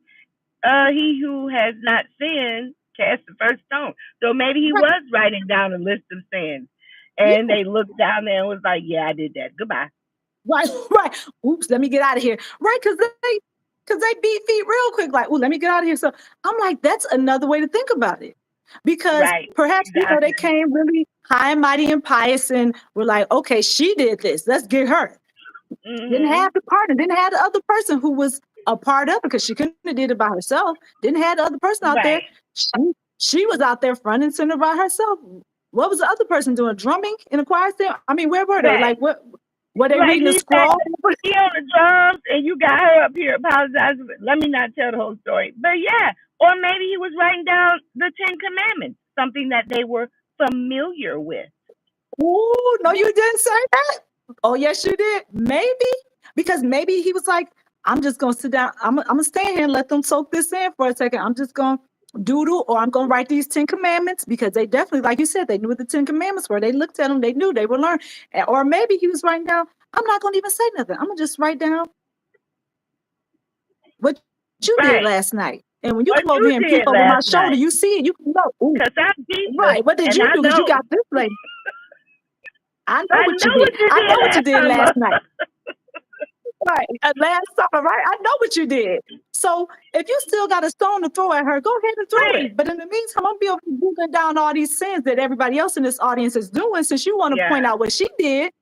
he who has not sinned cast the first stone. So maybe he right, was writing down a list of sins. And yeah, they looked down there and was like, yeah, I did that. Goodbye. right, right. Oops, let me get out of here, right? Because they beat feet real quick, like, ooh, let me get out of here. So I'm like, that's another way to think about it, because Right. perhaps they Exactly. came really high and mighty and pious and were like, okay, she did this, let's get her. Didn't Hmm. have the partner, didn't have the other person who was a part of it because she couldn't have did it by herself. Didn't have the other person out there. Right. She, she was out there front and center by herself. What was the other person doing? Drumming in a choir stand? I mean, where were they? Right. Like, what were they Like reading a he said, scroll? he on the drums and you got her up here apologizing. Let me not tell the whole story. But yeah, or maybe he was writing down the Ten Commandments, something that they were familiar with. Oh, no, you didn't say that. Oh, yes, you did. Maybe because maybe he was like, I'm just gonna sit down. I'm gonna stay here and let them soak this in for a second. I'm just gonna doodle, or I'm gonna write these 10 commandments, because they definitely, like you said, they knew what the 10 commandments were. They looked at them, they knew they would learn. Or maybe he was writing down, I'm not gonna even say nothing. I'm gonna just write down what you did Right. last night. And when you What come over you here and peep did over my last shoulder, night. you see it, you can know, ooh, Because I'm Jesus right, what did and you I do? Because you know. got this lady. I know I what you know did. what you I know did what you last did last summer. night. Right. Last summer, right? I know what you did. So if you still got a stone to throw at her, go ahead and throw it. Please. But in the meantime, I'm be over here googling down all these sins that everybody else in this audience is doing. Since you want to Yeah. point out what she did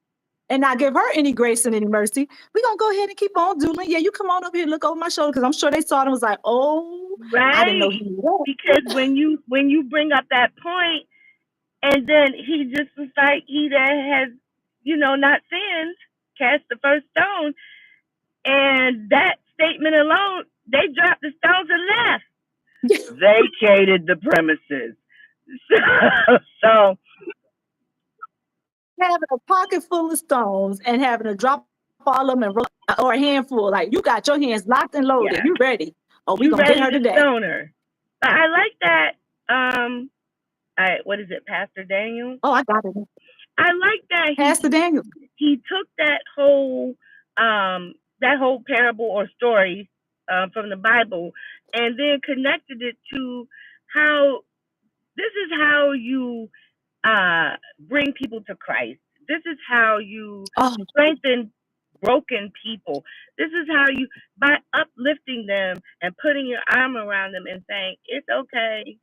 and not give her any grace and any mercy, we're gonna go ahead and keep on doodling. Yeah, you come on over here, look over my shoulder, because I'm sure they saw it and was like, oh, I didn't know Right. he knew that. Because when you bring up that point, and then he just was like, he that has, not sinned, cast the first stone. And that statement alone, they dropped the stones and left. Vacated the premises. So Having a pocket full of stones and having to drop all of them and or a handful, like you got your hands locked and loaded, yeah, you ready? Oh, we you gonna get ready her to today. stone her. But I like that. What is it, Pastor Daniel? Oh, I got it. I like that Pastor Daniel. he took that whole parable or story from the Bible, and then connected it to how this is how you bring people to Christ. This is how you Oh, strengthen broken people. This is how you, by uplifting them and putting your arm around them and saying, it's okay.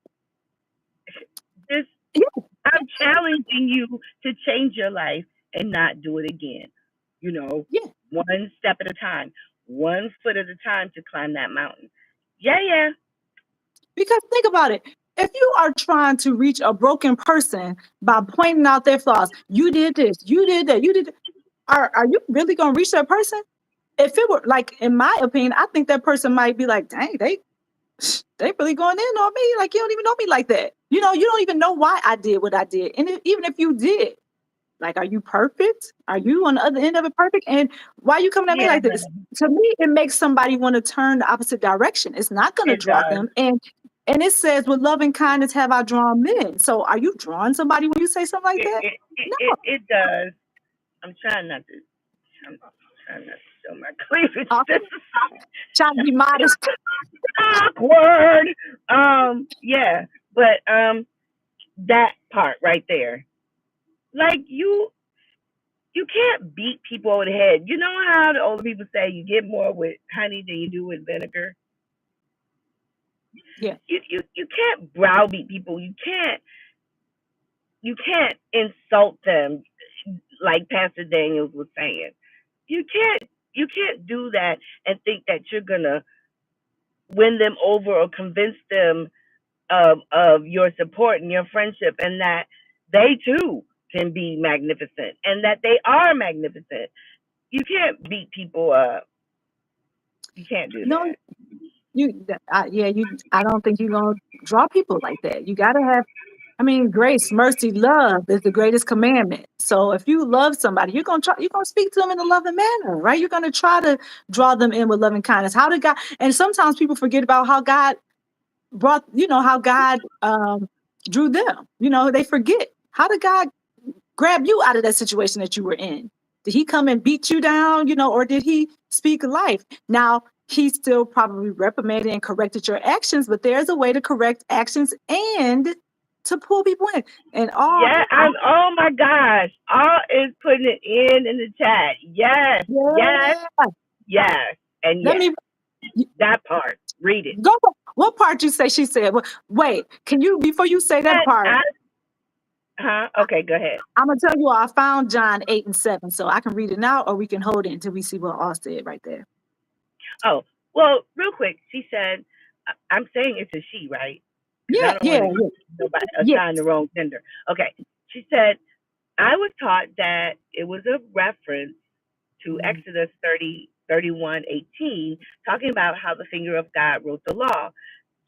This yeah, I'm challenging you to change your life and not do it again. You know, yeah. one step at a time, one foot at a time to climb that mountain. Yeah, yeah, Because think about it. If you are trying to reach a broken person by pointing out their flaws, you did this, you did that, you did that, are you really gonna reach that person? If it were like, in my opinion, I think that person might be like, dang, they really going in on me. Like, you don't even know me like that. You don't even know why I did what I did. And even if you did, like, are you perfect? Are you on the other end of it perfect? And why are you coming at me yeah. like this? To me, it makes somebody want to turn the opposite direction. It's not going to It draw does. them. And it says, with love and kindness have I drawn men. So are you drawing somebody when you say something like It that? it, it, No. it, it does. I'm trying not to. I'm trying not to show my cleavage. This Okay. is Trying to be modest. awkward. Yeah, but that part right there, like you can't beat people over the head. You know how the older people say you get more with honey than you do with vinegar. Yeah. You can't browbeat people. You can't. you can't insult them like Pastor Daniels was saying. You can't do that and think that you're gonna win them over or convince them of your support and your friendship, and that they too can be magnificent and that they are magnificent. You can't beat people up. You can't do No, that. I don't think you're gonna draw people like that. You gotta have, I mean, grace, mercy, love is the greatest commandment. So if you love somebody, you're gonna speak to them in a loving manner, right? You're gonna try to draw them in with loving kindness. How did God? And sometimes people forget about how God brought, how God drew them. They forget. How did God grab you out of that situation that you were in? Did he come and beat you down, or did he speak life? Now, he still probably reprimanded and corrected your actions, but there's a way to correct actions and to pull people in. And Yeah, oh my gosh. All is putting it in the chat. Yes, yes, yeah. yes, and Let yes. me That part. Read it. go. What part you say she said? Wait, can you, before you say that part, Okay, go ahead. I'm gonna tell you I found John 8 and 7, so I can read it now, or we can hold it until we see what all said right there. Oh, well, real quick, she said, I'm saying it's a she, right? Because I Yeah, don't yeah, want to yeah. assign the wrong gender. Okay. She said, I was taught that it was a reference to Exodus 31:18, talking about how the finger of God wrote the law.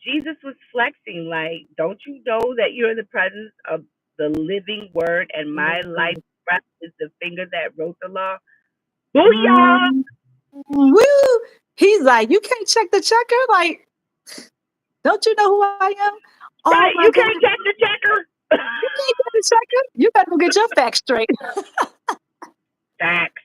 Jesus was flexing, like, don't you know that you're in the presence of the living word and my life breath is the finger that wrote the law? Booyah! Woo! He's like, you can't check the checker. Like, don't you know who I am? Oh Right, my you God. can't check the checker. You can't check the checker. You better go get your facts straight. Facts.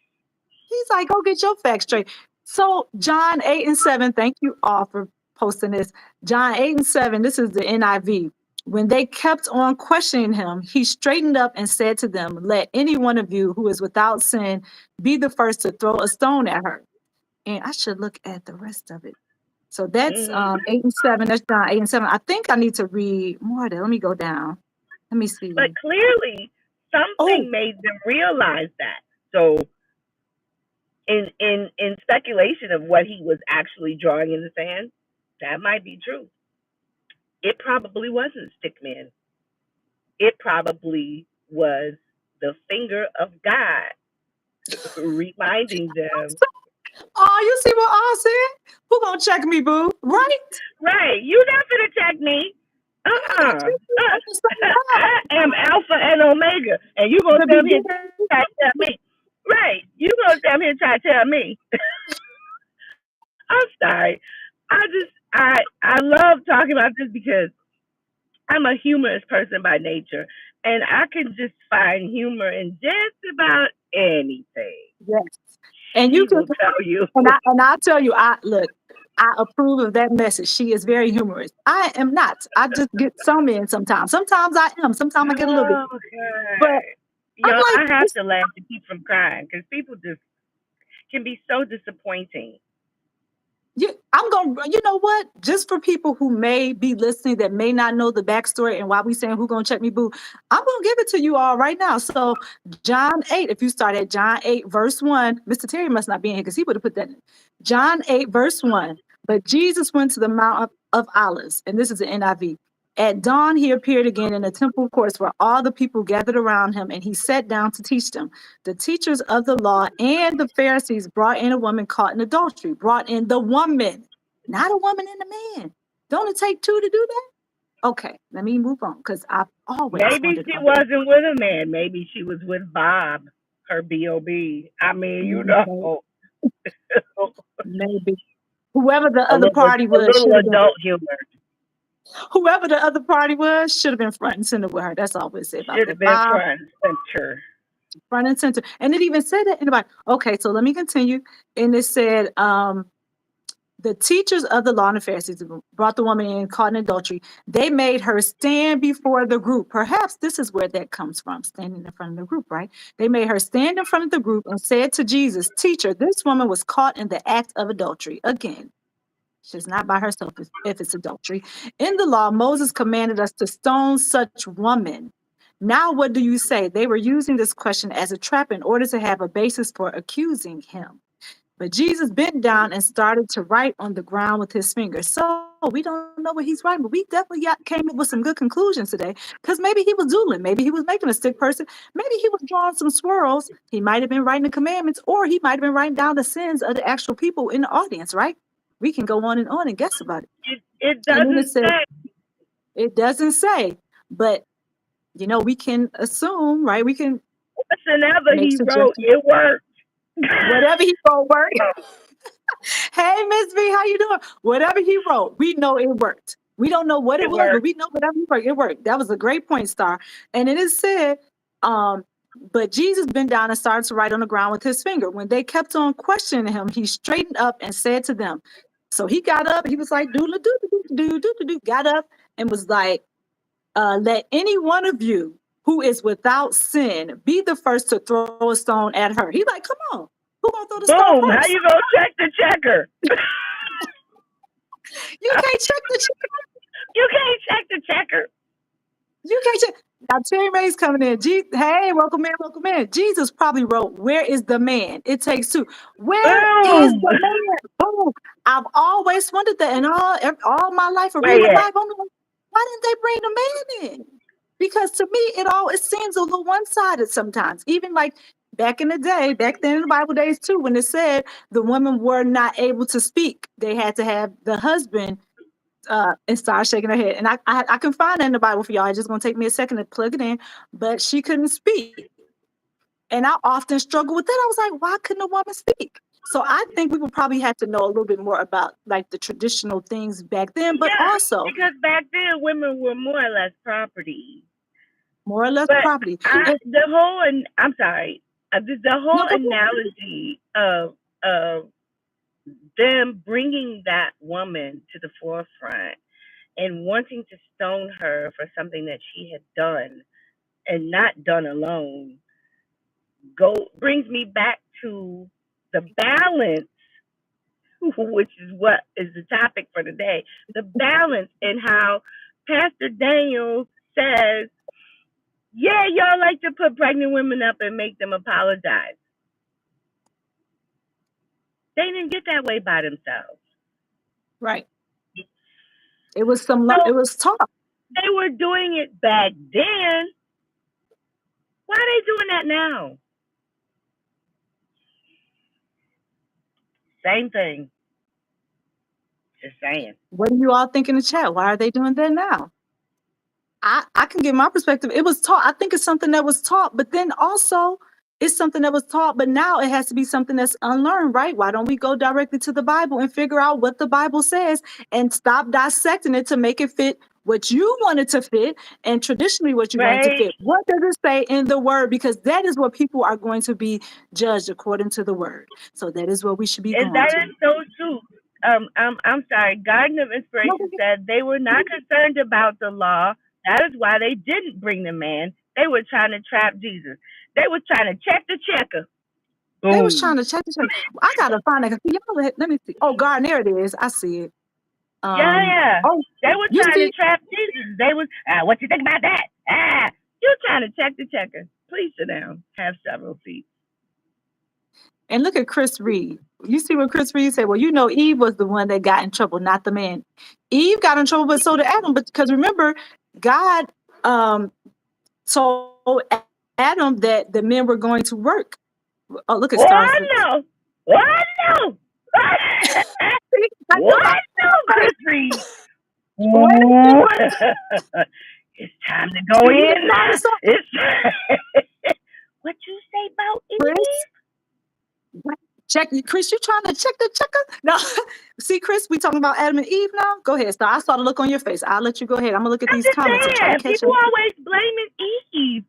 He's like, go get your facts straight. So John 8 and 7, thank you all for posting this. John 8 and 7, this is the NIV. When they kept on questioning him, he straightened up and said to them, let any one of you who is without sin be the first to throw a stone at her. And I should look at the rest of it. So that's 8 and 7. That's John 8 and 7. I think I need to read more there. Let me go down. Let me see. But clearly, Oh, something made them realize that. So, in speculation of what he was actually drawing in the sand, that might be true. It probably wasn't Stickman. It probably was the finger of God reminding them. oh, you see what I said? Who gonna check me, boo? Right? Right, you not gonna check me. Yeah, Uh-uh. at the same time. I am Alpha and Omega, and you gonna The tell me and beginning. try to tell me. Right, you gonna tell me and try to tell me. I'm sorry. I love talking about this because I'm a humorous person by nature, and I can just find humor in just about anything. Yes. And you She can, will tell you. and I'll tell you, I approve of that message. She is very humorous. I am not. I just get some in sometimes. Sometimes I am. Sometimes I get a little bit. Oh But God, I'm y'all! like, I have to laugh to keep from crying because people just can be so disappointing. I'm gonna, you know what? Just for people who may be listening that may not know the backstory and why we saying who gonna check me, boo, I'm gonna give it to you all right now. So John 8, if you start at John 8, verse 1, Mr. Terry must not be in here because he would have put that in. John 8, verse 1. But Jesus went to the Mount of Olives, and this is the NIV. At dawn, he appeared again in the temple courts where all the people gathered around him, and he sat down to teach them. The teachers of the law and the Pharisees brought in a woman caught in adultery, brought in the woman, not a woman and a man. Don't it take two to do that? Okay, let me move on because I've always Maybe wondered she about wasn't with a man. Maybe she was with Bob, her B.O.B. I mean, you that. know, Maybe whoever the a other little party was a should little have been adult humor whoever the other party was should have been front and center with her. That's all we say about should have that. been Bob, front and center. front and center. And it even said that in the Bible. Okay, so let me continue. And it said, the teachers of the law and the Pharisees brought the woman in caught in adultery. They made her stand before the group. Perhaps this is where that comes from, standing in front of the group, right? They made her stand in front of the group and said to Jesus, Teacher, this woman was caught in the act of adultery. Again, she's not by herself if it's adultery. In the law, Moses commanded us to stone such woman. Now, what do you say? They were using this question as a trap in order to have a basis for accusing him. But Jesus bent down and started to write on the ground with his finger. So we don't know what he's writing, but we definitely came up with some good conclusions today. Because maybe he was doodling, maybe he was making a stick person, maybe he was drawing some swirls. He might have been writing the commandments, or he might have been writing down the sins of the actual people in the audience, right? We can go on and guess about it. It And then it doesn't says, say. it doesn't say, but we can assume, right? We can Whatever make he wrote, suggestions. it worked. Whatever he wrote work. Hey, Miss V, how you doing? Whatever he wrote, we know it worked. We don't know what it It was, but worked. we know whatever he wrote, it worked. That was a great point, Star. And it is said, um, but Jesus bent down and started to write on the ground with his finger. When they kept on questioning him, he straightened up and said to them. So he got up, he was like, doodle doo doo doo doo doo, got up and was like, let any one of you who is without sin be the first to throw a stone at her. He's like, come on, who gonna throw the stone Boom. How first? you gonna check the checker? You can't check the You can't check the checker. You can't check. Now Terry May's coming in. Hey, welcome in, welcome in. Jesus probably wrote, "Where is the man? It takes two. Where is Boom. the man?" Boom. I've always wondered that in all my life of Where reading you the at? Bible. I'm like, why didn't they bring the man in? Because to me, it seems a little one sided sometimes. Even like back in the day, back then in the Bible days too, when it said the women were not able to speak, they had to have the husband and started shaking her head. And I can find that in the Bible for y'all. It's just gonna take me a second to plug it in. But she couldn't speak. And I often struggle with that. I was like, why couldn't a woman speak? So I think we would probably have to know a little bit more about like the traditional things back then, but Yeah, also because back then women were more or less property. more or less But property. I, And the whole, and I'm sorry, the no, whole go ahead. analogy of them bringing that woman to the forefront and wanting to stone her for something that she had done and not done alone go brings me back to the balance, which is what is the topic for today. The balance in how Pastor Daniels says, yeah, y'all like to put pregnant women up and make them apologize. They didn't get that way by themselves. Right. It was So it was taught. they were doing it back then. Why are they doing that now? Same thing. Just saying. What do you all think in the chat? Why are they doing that now? I can give my perspective. It was taught. I think it's something that was taught, but then also it's something that was taught, but now it has to be something that's unlearned, right? Why don't we go directly to the Bible and figure out what the Bible says and stop dissecting it to make it fit what you want it to fit and traditionally what you want it to Right? fit? What does it say in the word? Because that is what people are going to be judged according to the word. So that is what we should be And going that to. is so true. I'm sorry. Garden of Inspiration said they were not concerned about the law. That is why they didn't bring the man. They were trying to trap Jesus. They were trying to check the checker. They was trying Boom. to check the check. I gotta find it. Y'all, let me see. Oh, God, there it is. I see it. Yeah, yeah. Oh, They were you trying to see, trap Jesus. They was, what you think about that? You trying to check the checker. Please sit down. Have several seats. and look at Chris Reed. You see what Chris Reed said? Well, Eve was the one that got in trouble, not the man. Eve got in trouble, but so did Adam. But because remember, God um told Adam that the men were going to work. Oh, look at stars. What no? What no? I knew my What no, Chris Reed? wait a Ooh. It's time to go minute. You in know now. the song, It's what you say about Chris. Eve? Check Chris, you trying to check the checker? No. See, Chris, we talking about Adam and Eve now? Go ahead, Star. I saw the look on your face. I'll let you go ahead. I'm gonna look at I'm these just comments and try to saying. catch People up. always blaming Eve.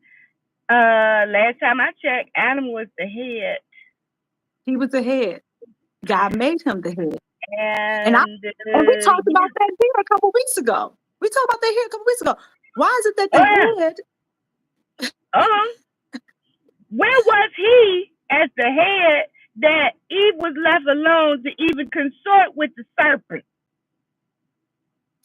Last time I checked, Adam was the head, He was the head. God made him the head. And I and and we talked about yes. that here a couple weeks ago. We talked about that here a couple weeks ago. Why is it that Oh the yeah. head Where was he as the head that Eve was left alone to even consort with the serpent?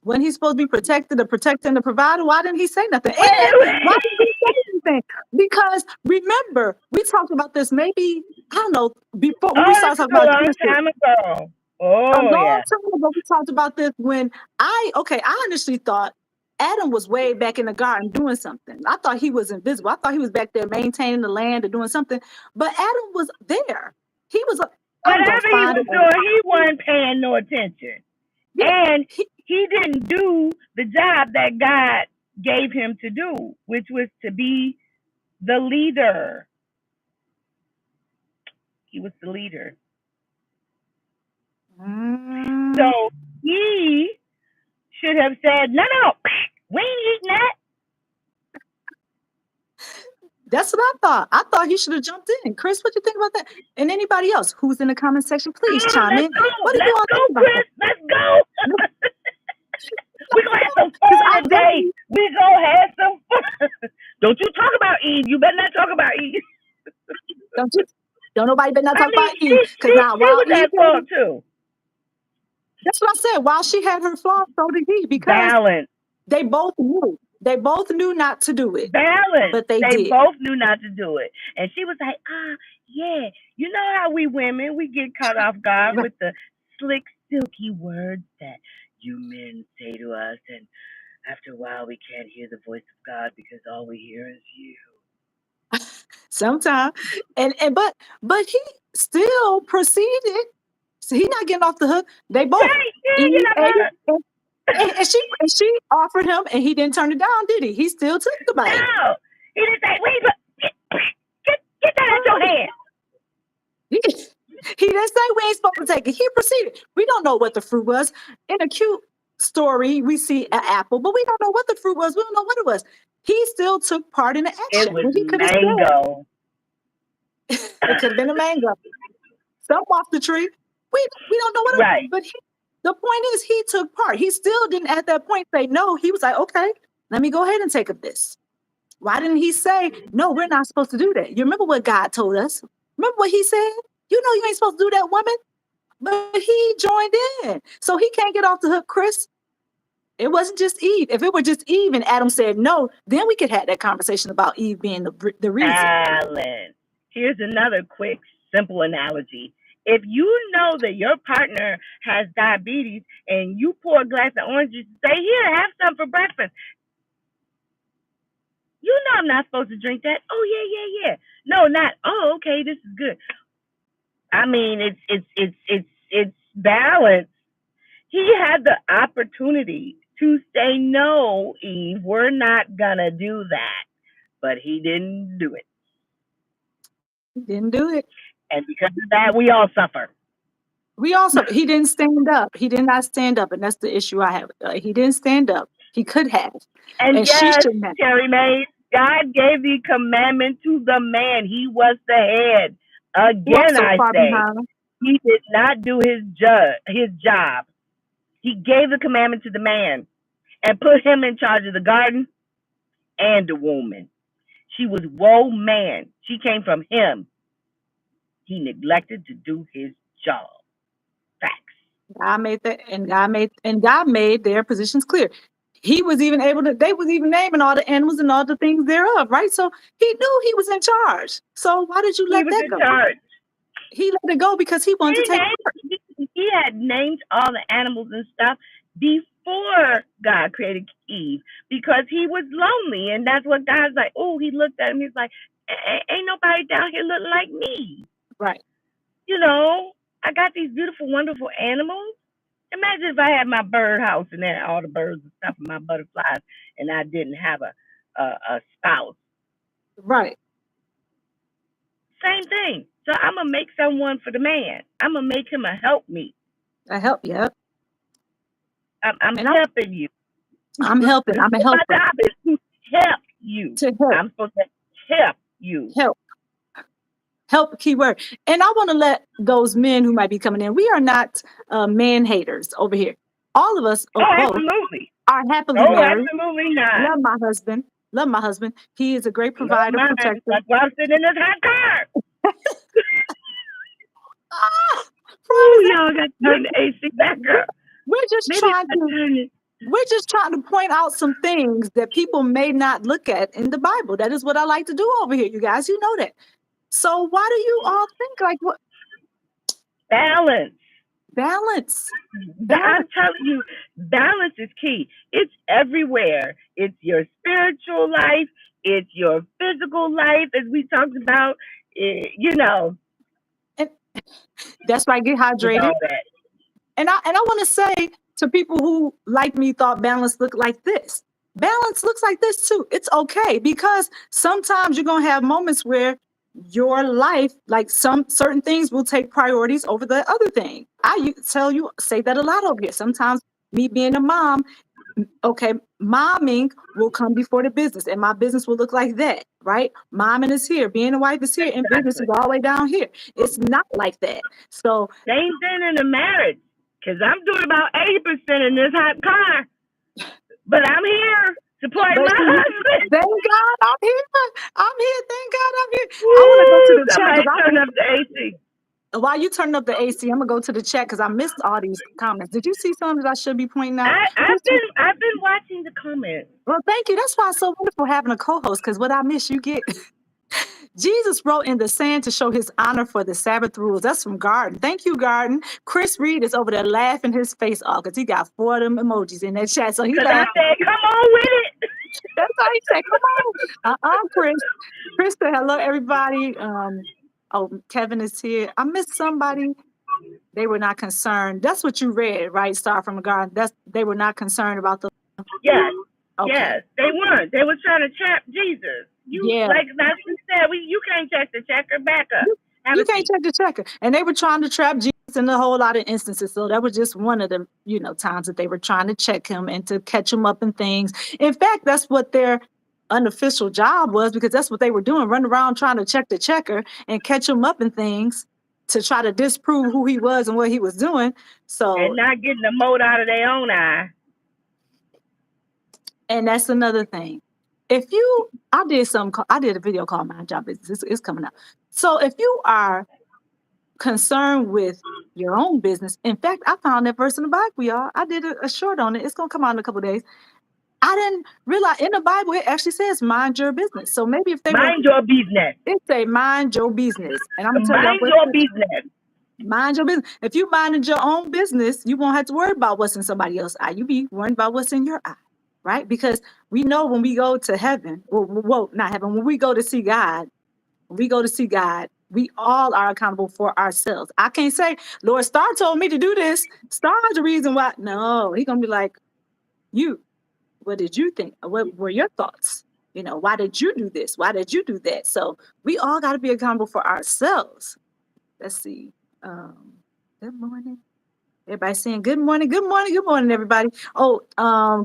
When he's supposed to be protected, the protector and the provider, why didn't he say nothing? And why didn't he say anything? Because remember, we talked about this maybe, I don't know, before when we Oh, started this is talking a about long Genesis. time ago. A Oh, long yeah. time ago, we talked about this when I honestly thought Adam was way back in the garden doing something. I thought he was invisible. I thought he was back there maintaining the land or doing something. But Adam was there. He was, I'm going to Whatever he find was it. doing, he wasn't paying no attention. Yeah, And he didn't do the job that God gave him to do, which was to be the leader. He was the leader. So he should have said, no, we ain't eating that. That's what I thought. I thought he should have jumped in. Chris, what do you think about that? And anybody else who's in the comment section, please chime in. What do you all think about Chris. Let's go. that? We're going to have some Because fun I today. We're going to have some fun. Don't you talk about Eve. You better not talk about Eve. don't nobody better not talk about Eve. Because she now, while was Eve at fault too. That's what I said. While she had her flaws, so did he. Because balance. They both knew. They both knew not to do it. Balance. But they did. Both knew not to do it. And she was like, yeah. You know how we women, we get caught off guard with the slick, silky words that you men say to us. And after a while, we can't hear the voice of God because all we hear is you. Sometimes. But he still proceeded. So he's not getting off the hook. They both. And she offered him, and he didn't turn it down, did he? He still took the bite. No, he didn't say, "Wait, get that out your hand." He didn't say we ain't supposed to take it. He proceeded. We don't know what the fruit was. In a cute story, we see an apple, but we don't know what the fruit was. We don't know what it was. He still took part in the action. It was mango. It could have been a mango. Some off the tree. We don't know what it was. But the point is, he took part. He still didn't at that point say no. He was like, okay, let me go ahead and take of this. Why didn't he say, no, we're not supposed to do that? You remember what God told us? Remember what he said? You know you ain't supposed to do that, woman. But he joined in. So he can't get off the hook, Chris. It wasn't just Eve. If it were just Eve and Adam said no, then we could have that conversation about Eve being the reason. Alan, here's another quick, simple analogy. If you know that your partner has diabetes and you pour a glass of orange juice and say, here, have some for breakfast. You know I'm not supposed to drink that. Oh, yeah. No, not, oh, okay, this is good. I mean, it's balanced. He had the opportunity to say, no, Eve, we're not going to do that. But he didn't do it. He didn't do it. And because of that, we all suffer. He didn't stand up. He did not stand up. And that's the issue I have. He didn't stand up. He could have. And yes, she shouldn't have. Terry Mae, God gave the commandment to the man. He was the head. Again, I say, he did not do his job. He gave the commandment to the man and put him in charge of the garden and the woman. She was woe man. She came from him. He neglected to do his job. Facts. God made that, and God made their positions clear. He was even they was even naming all the animals and all the things thereof, right? So he knew he was in charge. So why did you let that go? Charge. He let it go because he wanted to take part. He had named all the animals and stuff before God created Eve because he was lonely. And that's what God's like, oh, he looked at him. He's like, ain't nobody down here looking like me. Right. You know, I got these beautiful, wonderful animals. Imagine if I had my bird house and then all the birds and stuff and my butterflies and I didn't have a spouse. Right. Same thing. So I'm going to make someone for the man. I'm going to make him a helpmeet. A help, yeah. I'm helping you. I'm helping. I'm a helper. My job is to help you. To help. I'm supposed to help you. Help, keyword. And I want to let those men who might be coming in, we are not man haters over here. All of us absolutely. Are happily married. Absolutely not. Love my husband. He is a great provider, protector. That's why I'm sitting in this hot car. Y'all got to turn the AC back up. We're just trying to We're just trying to point out some things that people may not look at in the Bible. That is what I like to do over here, you guys. You know that. So why do you all think like what Balance. balance? I'm Balance. telling you, balance is key. It's everywhere. It's your spiritual life. It's your physical life, as we talked about. You know, And that's why I get it's hydrated. all that. And I want to say to people who like me thought balance looked like this. Balance looks like this too. It's okay because sometimes you're gonna have moments where your life, like some certain things, will take priorities over the other thing. Tell you say that a lot over here. Sometimes me being a mom, okay, momming will come before the business, and my business will look like that, right? Momming is here, being a wife is here, and business is Exactly. all the way down here. It's not like that. So Same thing in a marriage. Because I'm doing about 80% in this hot car. But I'm here supporting but my see, husband. thank God I'm here. I'm here. Thank God I'm here. I want to go to Woo! the chat Somebody because turn up the AC. while you turn up the AC, I'm gonna go to the chat because I missed all these comments. Did you see some that I should be pointing out? I've been watching the comments. Well, thank you. That's why it's so wonderful having a co-host because what I miss, you get. Jesus wrote in the sand to show his honor for the Sabbath rules. That's from Garden. Thank you, Garden. Chris Reed is over there laughing his face off because he got 4 of them emojis in that chat. So he Because I laughing. said, come on with it. That's how he said, come on. Chris. Chris said, hello, everybody. Oh, Kevin is here. I missed somebody. They were not concerned. That's what you read, right? Star from the Garden. They were not concerned about the. Yes, Okay. yes. They weren't. They were trying to trap Jesus. You, Yeah. like that's what said, you can't check the checker. Back up. Have You a can't seat. check the checker. And they were trying to trap Jesus in a whole lot of instances. So that was just one of the, times that they were trying to check him and to catch him up in things. In fact, that's what their unofficial job was because that's what they were doing, running around trying to check the checker and catch him up in things to try to disprove who he was and what he was doing. And So, not getting the mote out of their own eye. and that's another thing. I did a video called My Job Business. It's coming out. So if you are concerned with your own business. In fact, I found that verse in the Bible, y'all. I did a short on it. It's gonna come out in a couple of days. I didn't realize in the Bible it actually says mind your business. So maybe if they were Mind your business. it say mind your business. And I'm gonna tell y'all Mind what your business. mind your business. If you minded your own business, you won't have to worry about what's in somebody else's eye. You be worried about what's in your eye. Right? Because we know when we go to heaven, well, not heaven, when we go to see God, we all are accountable for ourselves. I can't say, Lord, Star told me to do this. Star's the reason why. No, he's going to be like, you, what did you think? What were your thoughts? Why did you do this? Why did you do that? So we all got to be accountable for ourselves. Let's see. Good morning. Everybody saying good morning, good morning, good morning, everybody. Oh,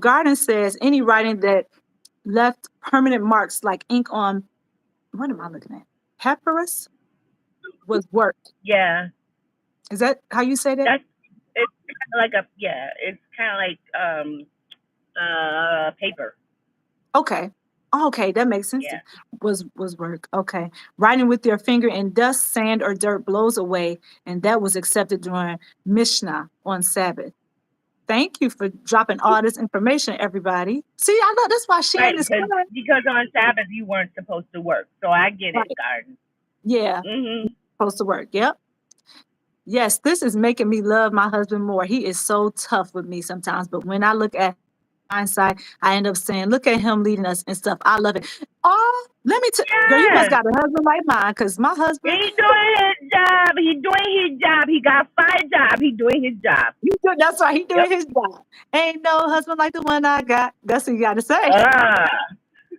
Garden says any writing that left permanent marks like ink on, what am I looking at? Papyrus was work. Yeah. Is that how you say that? That's it's kind of like it's kind of like paper. Okay. Okay, that makes sense. Yeah. Was work. Okay. Writing with your finger in dust, sand, or dirt blows away, and that was accepted during Mishnah on Sabbath. Thank you for dropping all this information, everybody. See, I know that's why Right, sharing is because fun. because on Sabbath you weren't supposed to work. So I get it, Right. Garden. Yeah, supposed to work. Yep. Yes, this is making me love my husband more. He is so tough with me sometimes, but when I look at hindsight, I end up saying, look at him leading us and stuff. I love it. Oh, let me tell girl, you must Yeah. got a husband like mine, because my He husband, doing his job. He doing his job. He got 5 jobs. He doing his job. that's why he doing Yep. his job. Ain't no husband like the one I got. That's what you gotta say. Ah.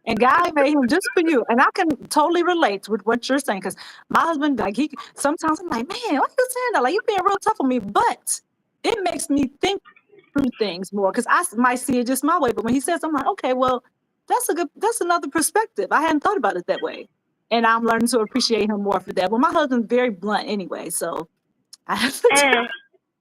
And God made him just for you. And I can totally relate with what you're saying, because my husband, like sometimes I'm like, man, why you saying that? Like you being real tough on me. But it makes me think through things more because I might see it just my way. But when he says, I'm like, okay, well, that's another perspective. I hadn't thought about it that way. And I'm learning to appreciate him more for that. Well, my husband's very blunt anyway, so I have to And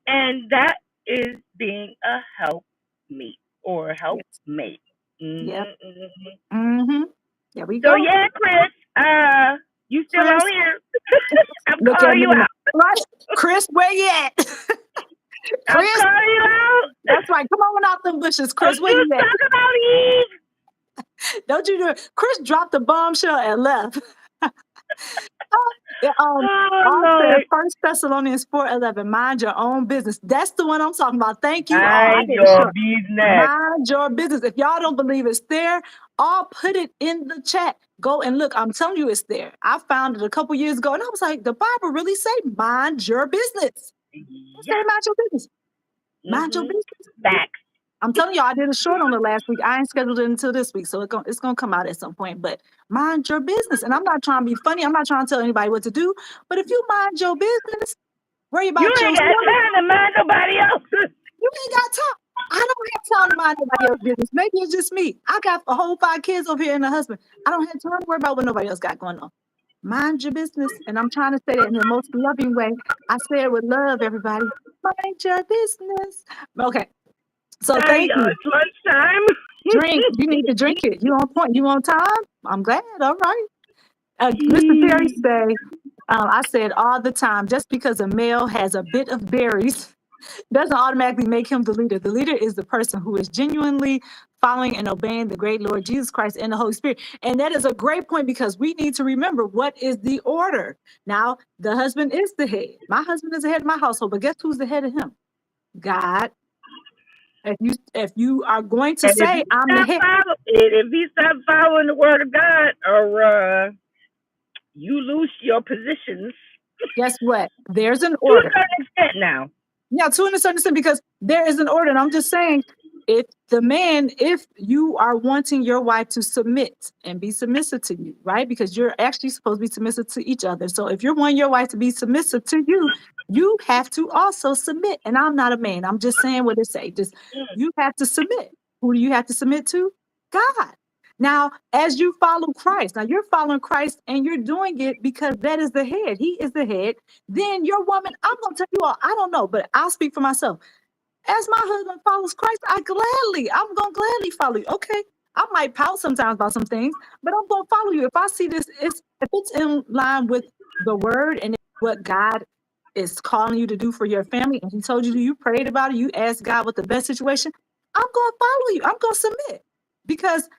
and that is being a help meet or help yes. mate. Yep. Mm-hmm. Mm-hmm. There we So go. yeah, Chris, you still Chris, on here? I'm look at calling me you now. out. Right? Chris, where you at? I'm Chris, calling you out. that's why right, come on out them bushes, Chris. Don't Where you you at? talk about Eve. Don't you do it. Chris dropped the bombshell and left. Yeah, Oh Paul said, Lord. 1 Thessalonians 4:11, mind your own business. That's the one I'm talking about. Thank you all. I Mind did it your short. business. Mind your business. If y'all don't believe it's there, I'll put it in the chat. Go and look. I'm telling you it's there. I found it a couple years ago and I was like, the Bible really say mind your business. It say Yeah. mind your business. Mind your business. Facts. I'm telling y'all, I did a short on it last week. I ain't scheduled it until this week, so it's gonna come out at some point. But mind your business. And I'm not trying to be funny. I'm not trying to tell anybody what to do. But if you mind your business, worry You about ain't yourself. got time to mind nobody else's. You ain't got time. I don't have time to mind nobody else's business. Maybe it's just me. I got a whole 5 kids over here and a husband. I don't have time to worry about what nobody else got going on. Mind your business. And I'm trying to say that in the most loving way. I say it with love, everybody. Mind your business. Okay. So Hey, thank you. it's lunchtime. Drink. You need to drink it. You on point. You on time? I'm glad. All right. Mr. Terry say, I said all the time, just because a male has a bit of berries doesn't automatically make him the leader. The leader is the person who is genuinely following and obeying the great Lord Jesus Christ and the Holy Spirit. And that is a great point because we need to remember what is the order. Now, the husband is the head. My husband is the head of my household, but guess who's the head of him? God. If you are going to And say I'm the head, if he stop following the word of God, or you lose your positions guess what? There's an to a order. certain extent now. Yeah, to a certain extent, because there is an order. And I'm just saying, if you are wanting your wife to submit and be submissive to you, right? Because you're actually supposed to be submissive to each other. So if you're wanting your wife to be submissive to you, you have to also submit. And I'm not a man. I'm just saying what it say. Just you have to submit. Who do you have to submit to? God. Now, as you follow Christ, now you're following Christ and you're doing it because that is the head. He is the head. Then your woman, I'm going to tell you all, I don't know, but I'll speak for myself. As my husband follows Christ, I'm going to gladly follow you. Okay. I might pout sometimes about some things, but I'm going to follow you. If I see this, if it's in line with the word and what God is calling you to do for your family, and he told you, you prayed about it, you asked God what the best situation, I'm going to follow you. I'm going to submit because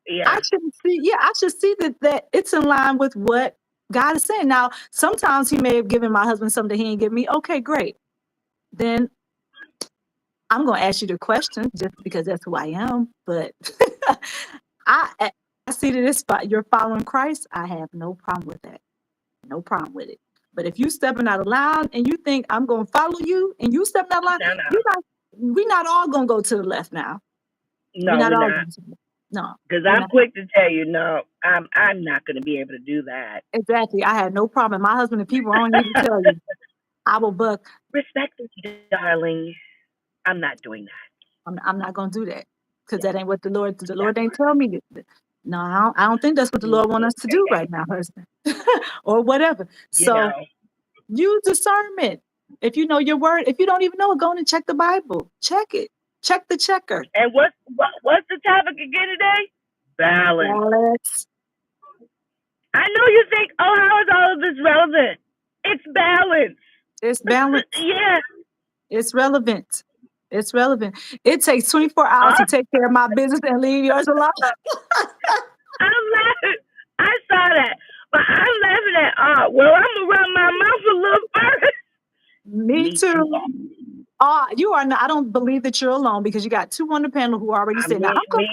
Yeah. I should see that it's in line with what God is saying. Now, sometimes he may have given my husband something he didn't give me. Okay, great. Then I'm going to ask you the question just because that's who I am. But I see that you're following Christ. I have no problem with that. No problem with it. But if you stepping out of line and you think I'm going to follow you and you stepping out of line, we're not all going to go to the left now. No, we're not. No. Because I'm quick to tell you, no, I'm not going to be able to do that. Exactly. I had no problem. My husband and people, I don't need to tell you. I will buck. Respectfully, darling, I'm not doing that. I'm not going to do that because that ain't what the Lord ain't tell me. No, I don't think that's what the Lord want us to do right now, husband, or whatever. So use discernment. If you know your word, if you don't even know it, go in and check the Bible. Check it. Check the checker. And what's the topic again today? Balance. I know you think, oh, how is all of this relevant? It's balance. It's balance. Yeah. It's relevant. It's relevant. It takes 24 hours to take care of my business and leave yours alone. I'm laughing. I saw that. But I'm laughing at, well, I'm going to run my mouth a little further. Me too. You are not. I don't believe that you're alone because you got 2 on the panel who already said, "Now I'm gonna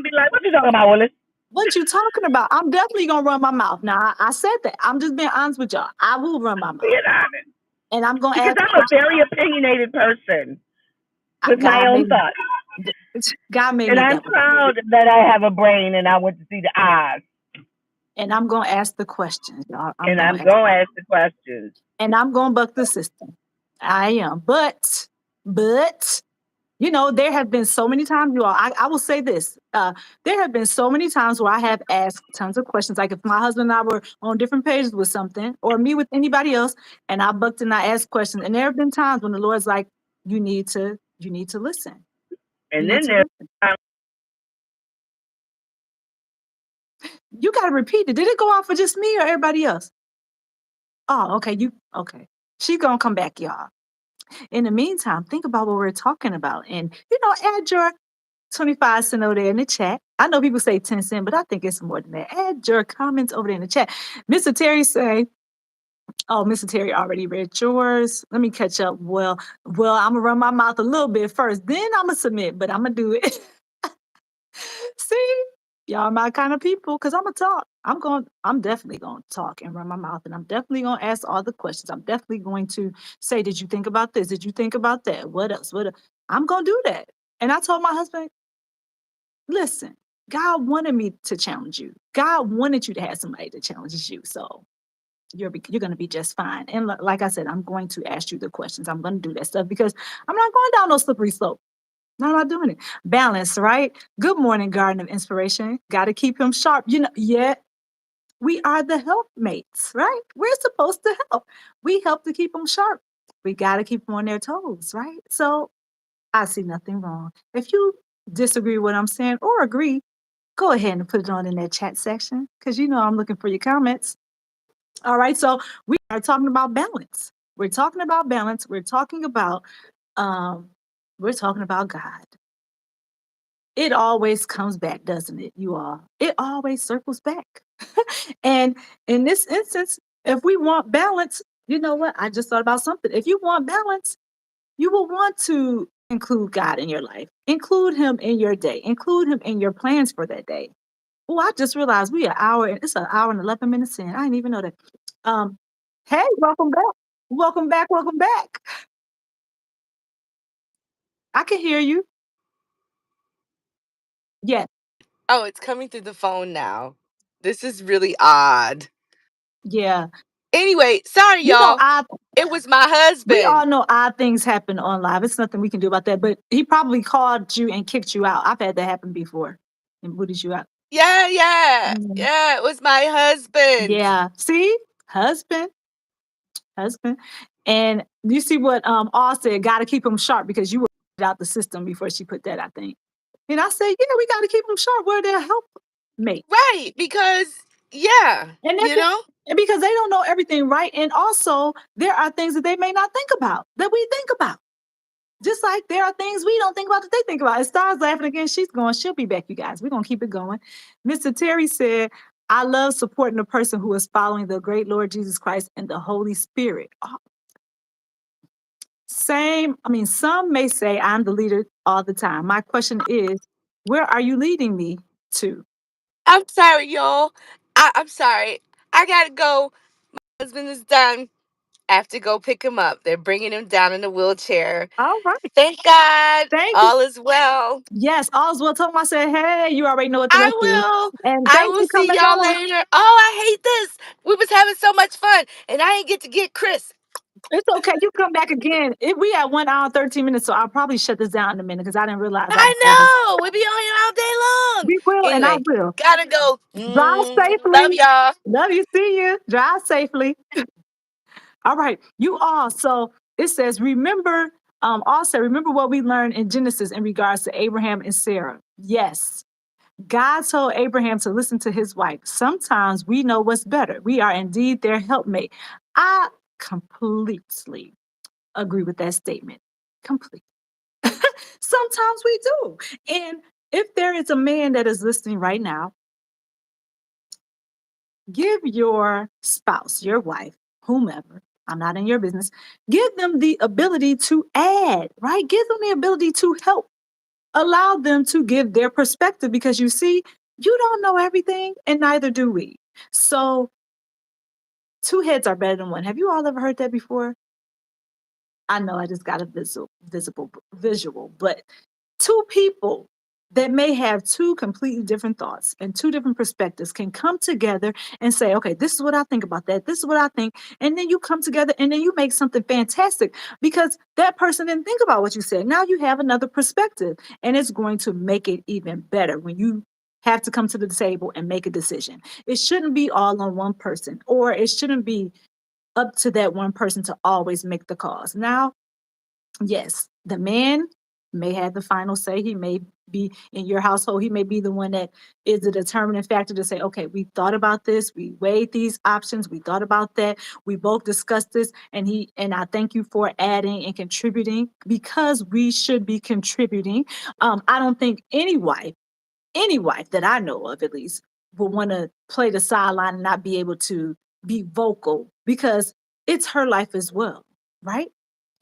be like, what you talking about, Willis? What you talking about? I'm definitely gonna run my mouth." Now I said that. I'm just being honest with y'all. I will run my mouth. Being honest. And I'm gonna because I'm a very opinionated person with my own thoughts. God made and me. I'm proud that I have a brain and I went to see the eyes. And I'm gonna ask the questions, y'all. I'm gonna ask the questions. And I'm gonna buck the system. I am. But you know, there have been so many times, you all, I will say this. There have been so many times where I have asked tons of questions. Like if my husband and I were on different pages with something, or me with anybody else, and I bucked and I asked questions. And there have been times when the Lord's like, you need to listen. And then there's you gotta repeat it. Did it go off for just me or everybody else? Oh, okay. Okay. She's gonna come back, y'all. In the meantime, think about what we're talking about and, add your 25 cents over there in the chat. I know people say 10 cents, but I think it's more than that. Add your comments over there in the chat. Mr. Terry say, oh, Mr. Terry already read yours. Let me catch up. Well, I'm gonna run my mouth a little bit first, then I'm gonna submit, but I'm gonna do it. See, y'all my kind of people, because I'm gonna talk. I'm definitely gonna talk and run my mouth, and I'm definitely gonna ask all the questions. I'm definitely going to say, did you think about this? Did you think about that? What else? I'm gonna do that. And I told my husband, listen, God wanted me to challenge you. God wanted you to have somebody that challenges you. So you're going to be just fine. And like I said, I'm going to ask you the questions. I'm going to do that stuff because I'm not going down no slippery slope. No, I'm not doing it. Balance, right? Good morning, Garden of Inspiration. Got to keep him sharp. Yeah, we are the helpmates, right? We're supposed to help. We help to keep them sharp. We got to keep them on their toes, right? So I see nothing wrong. If you disagree with what I'm saying or agree, go ahead and put it on in that chat section because I'm looking for your comments. All right, so we are talking about balance. We're talking about balance. Um, we're talking about God. It always comes back, doesn't it, you all? It always circles back. And in this instance, if we want balance, you know what? I just thought about something. If you want balance, you will want to include God in your life, include Him in your day, include Him in your plans for that day. Oh, I just realized it's an hour and 11 minutes in. I didn't even know that. Um, hey, welcome back. Welcome back. Welcome back. I can hear you. Yes. Oh, it's coming through the phone now. This is really odd. Yeah. Anyway, sorry, You know, y'all. It was my we all husband. know odd things happen on live. It's nothing we can do about that. But he probably called you and kicked you out. I've had that happen before and booted you out. Yeah. Mhm. Yeah, it was my husband. Yeah. See? Husband. And you see what All said, gotta keep him sharp because you were out the system before she put that, I think. And I said, yeah, we gotta keep them sharp where they're helpmate. Right, because, yeah, And you know? and because they don't know everything, right? And also there are things that they may not think about that we think about. Just like there are things we don't think about that they think about. And Star's laughing again. She'll be back, you guys. We're gonna keep it going. Mr. Terry said, I love supporting a person who is following the great Lord Jesus Christ and the Holy Spirit. Some may say I'm the leader all the time. My question is, where are you leading me to? I'm sorry, y'all. I'm sorry. I gotta go. My husband is done. I have to go pick him up. They're bringing him down in a wheelchair. All right. Thank God. Thank you. All is well. Yes, all's well. Told him I said, hey, you already know what the I rest is. will. And I thanks will for see coming y'all on. later. Oh, I hate this. We was having so much fun, and I didn't get to get Chris. It's okay. You come back again. We at 1 hour and 13 minutes, so I'll probably shut this down in a minute because I didn't realize I was over. I know. We be on here all day long. We will, and I Anyway, will. gotta go. Drive Love safely. y'all. Love you. See you. Drive safely. All right. You all. So it says, remember, also remember what we learned in Genesis in regards to Abraham and Sarah. Yes. God told Abraham to listen to his wife. Sometimes we know what's better. We are indeed their helpmate. I completely agree with that statement. Completely. Sometimes we do. And if there is a man that is listening right now, give your spouse, your wife, whomever, I'm not in your business, give them the ability to add, right? Give them the ability to help. Allow them to give their perspective because you see, you don't know everything and neither do we. So, two heads are better than one. Have you all ever heard that before? I know I just got a visual, but two people that may have two completely different thoughts and two different perspectives can come together and say, okay, this is what I think about that. This is what I think. And then you come together and then you make something fantastic because that person didn't think about what you said. Now you have another perspective and it's going to make it even better when you have to come to the table and make a decision. It shouldn't be all on one person, or it shouldn't be up to that one person to always make the calls. Now, yes, the man may have the final say. He may be in your household. He may be the one that is the determining factor to say, okay, we thought about this. We weighed these options. We thought about that. We both discussed this. And I thank you for adding and contributing, because we should be contributing. I don't think any wife that I know of at least, will want to play the sideline and not be able to be vocal, because it's her life as well, right?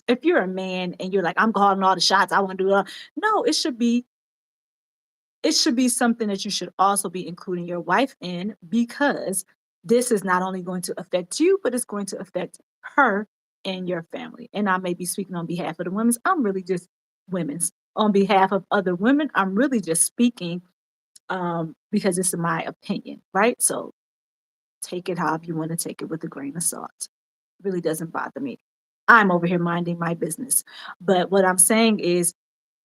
If you're a man and you're like, I'm calling all the shots, I want to do it all. No, it should be something that you should also be including your wife in, because this is not only going to affect you, but it's going to affect her and your family. And I may be speaking on behalf of the women's. I'm really just women's. On behalf of other women, I'm really just speaking, because it's my opinion, right? So take it however you want to take it, with a grain of salt. It really doesn't bother me. I'm over here minding my business. But what I'm saying is,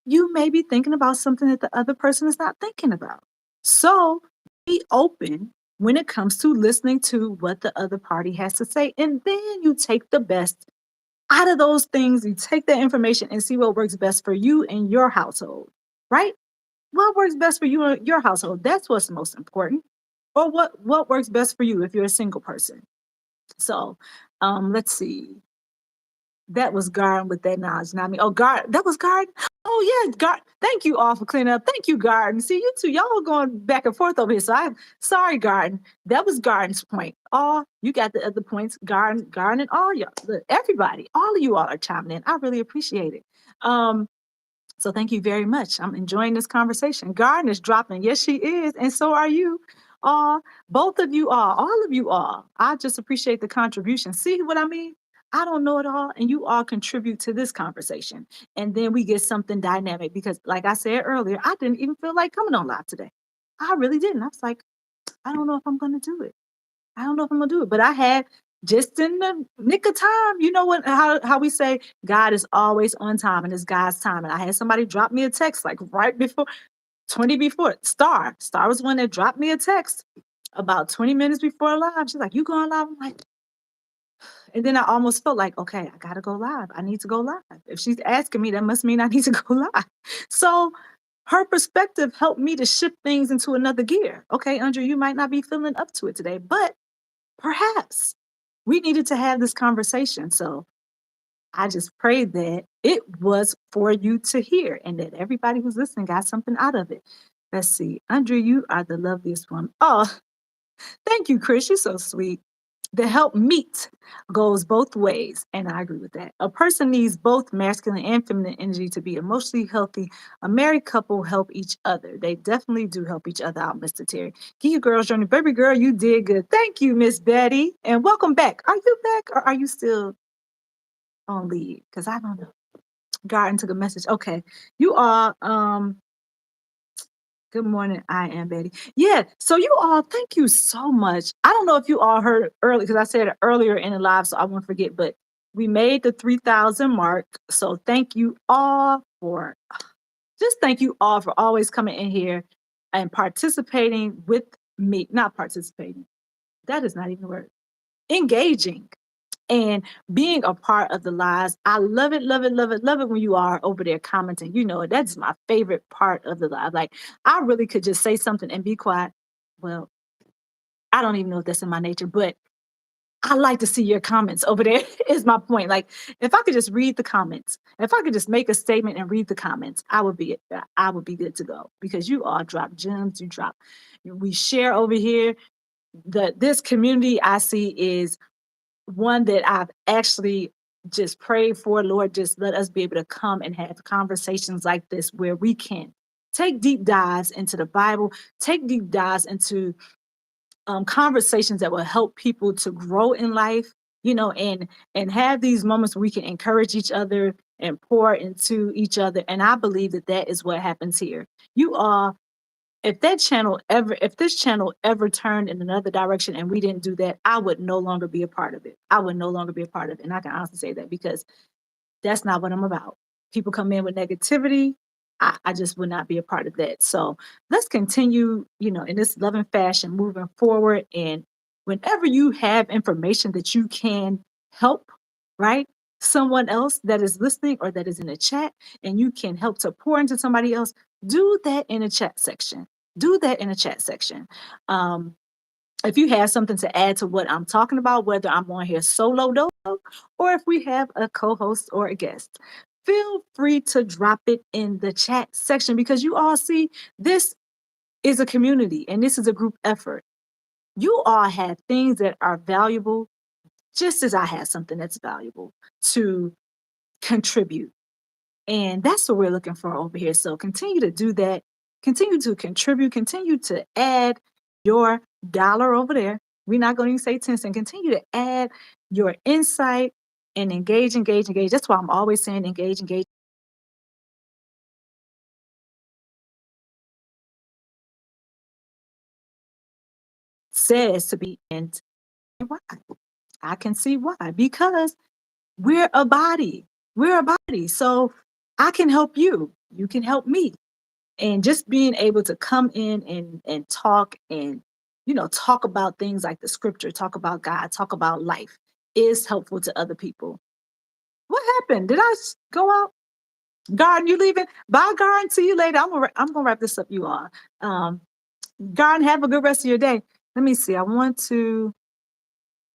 you may be thinking about something that the other person is not thinking about. So be open when it comes to listening to what the other party has to say. And then you take the best out of those things. You take that information and see what works best for you and your household, right? What works best for you and your household? That's what's most important. Or what works best for you if you're a single person. So let's see. That was Garden with that knowledge. Not me. Oh, Garden. That was Garden. Oh yeah, Garden. Thank you all for cleaning up. Thank you, Garden. See, you two, y'all are going back and forth over here. So I'm sorry, Garden. That was Garden's point. Oh, you got the other points. Garden, and all y'all, everybody, all of you all are chiming in. I really appreciate it. So thank you very much. I'm enjoying this conversation. Garden is dropping. Yes, she is. And so are you. Both of you are, all of you are. I just appreciate the contribution. See what I mean? I don't know it all, and you all contribute to this conversation. And then we get something dynamic, because, like I said earlier, I didn't even feel like coming on live today. I really didn't. I was like, I don't know if I'm going to do it. I don't know if I'm gonna do it, but I had just in the nick of time. You know what? How we say God is always on time, and it's God's time. And I had somebody drop me a text like right before 20 before. Star was one that dropped me a text about 20 minutes before live. She's like, "You going live?" I'm like, and then I almost felt like, okay, I gotta go live. I need to go live. If she's asking me, that must mean I need to go live. So her perspective helped me to shift things into another gear. Okay, Andrew, you might not be feeling up to it today, but perhaps we needed to have this conversation. So I just prayed that it was for you to hear, and that everybody who's listening got something out of it. Let's see. Andrew, you are the loveliest one. Oh, thank you, Chris. You're so sweet. The help meet goes both ways, and I agree with that. A person needs both masculine and feminine energy to be emotionally healthy. A married couple help each other. They definitely do help each other out, Mr. Terry. Geeky Girls Journal, baby girl, you did good. Thank you, Miss Betty, and welcome back. Are you back, or are you still on leave? Because I don't know. Garden took a message. Okay, you are. Good morning. I am Betty. Yeah. So you all, thank you so much. I don't know if you all heard early, because I said it earlier in the live, so I won't forget. But we made the 3,000 mark. So thank you all for thank you all for always coming in here and participating with me. Not participating. That is not even the word. Engaging and being a part of the lives. I love it, love it, love it, love it when you are over there commenting. You know, that's my favorite part of the live. Like, I really could just say something and be quiet. Well, I don't even know if that's in my nature, but I like to see your comments over there, is my point. Like, if I could just read the comments, if I could just make a statement and read the comments, I would be good to go, because you all drop gems. We share over here. This community I see is one that I've actually just prayed for. Lord, just let us be able to come and have conversations like this, where we can take deep dives into the Bible, take deep dives into conversations that will help people to grow in life, and have these moments where we can encourage each other and pour into each other. And I believe that that is what happens here. You are if this channel ever turned in another direction and we didn't do that, I would no longer be a part of it. I would no longer be a part of it. And I can honestly say that, because that's not what I'm about. People come in with negativity. I just would not be a part of that. So let's continue, in this loving fashion, moving forward. And whenever you have information that you can help, right? someone else that is listening or that is in the chat, and you can help to pour into somebody else, do that in the chat section. Do that in the chat section. If you have something to add to what I'm talking about, whether I'm on here solo or if we have a co-host or a guest, feel free to drop it in the chat section, because you all see this is a community and this is a group effort. You all have things that are valuable, just as I have something that's valuable to contribute. And that's what we're looking for over here. So continue to do that. Continue to contribute. Continue to add your dollar over there. We're not going to say 10 cents. Continue to add your insight and engage, engage, engage. That's why I'm always saying engage, engage. Says to be, and why? I can see why. Because we're a body. We're a body. So I can help you. You can help me. And just being able to come in and talk and, talk about things like the scripture, talk about God, talk about life is helpful to other people. What happened? Did I go out? Garden, you leaving? Bye, Garden. See you later. I'm gonna wrap this up, you all. Garden, have a good rest of your day. Let me see. I want to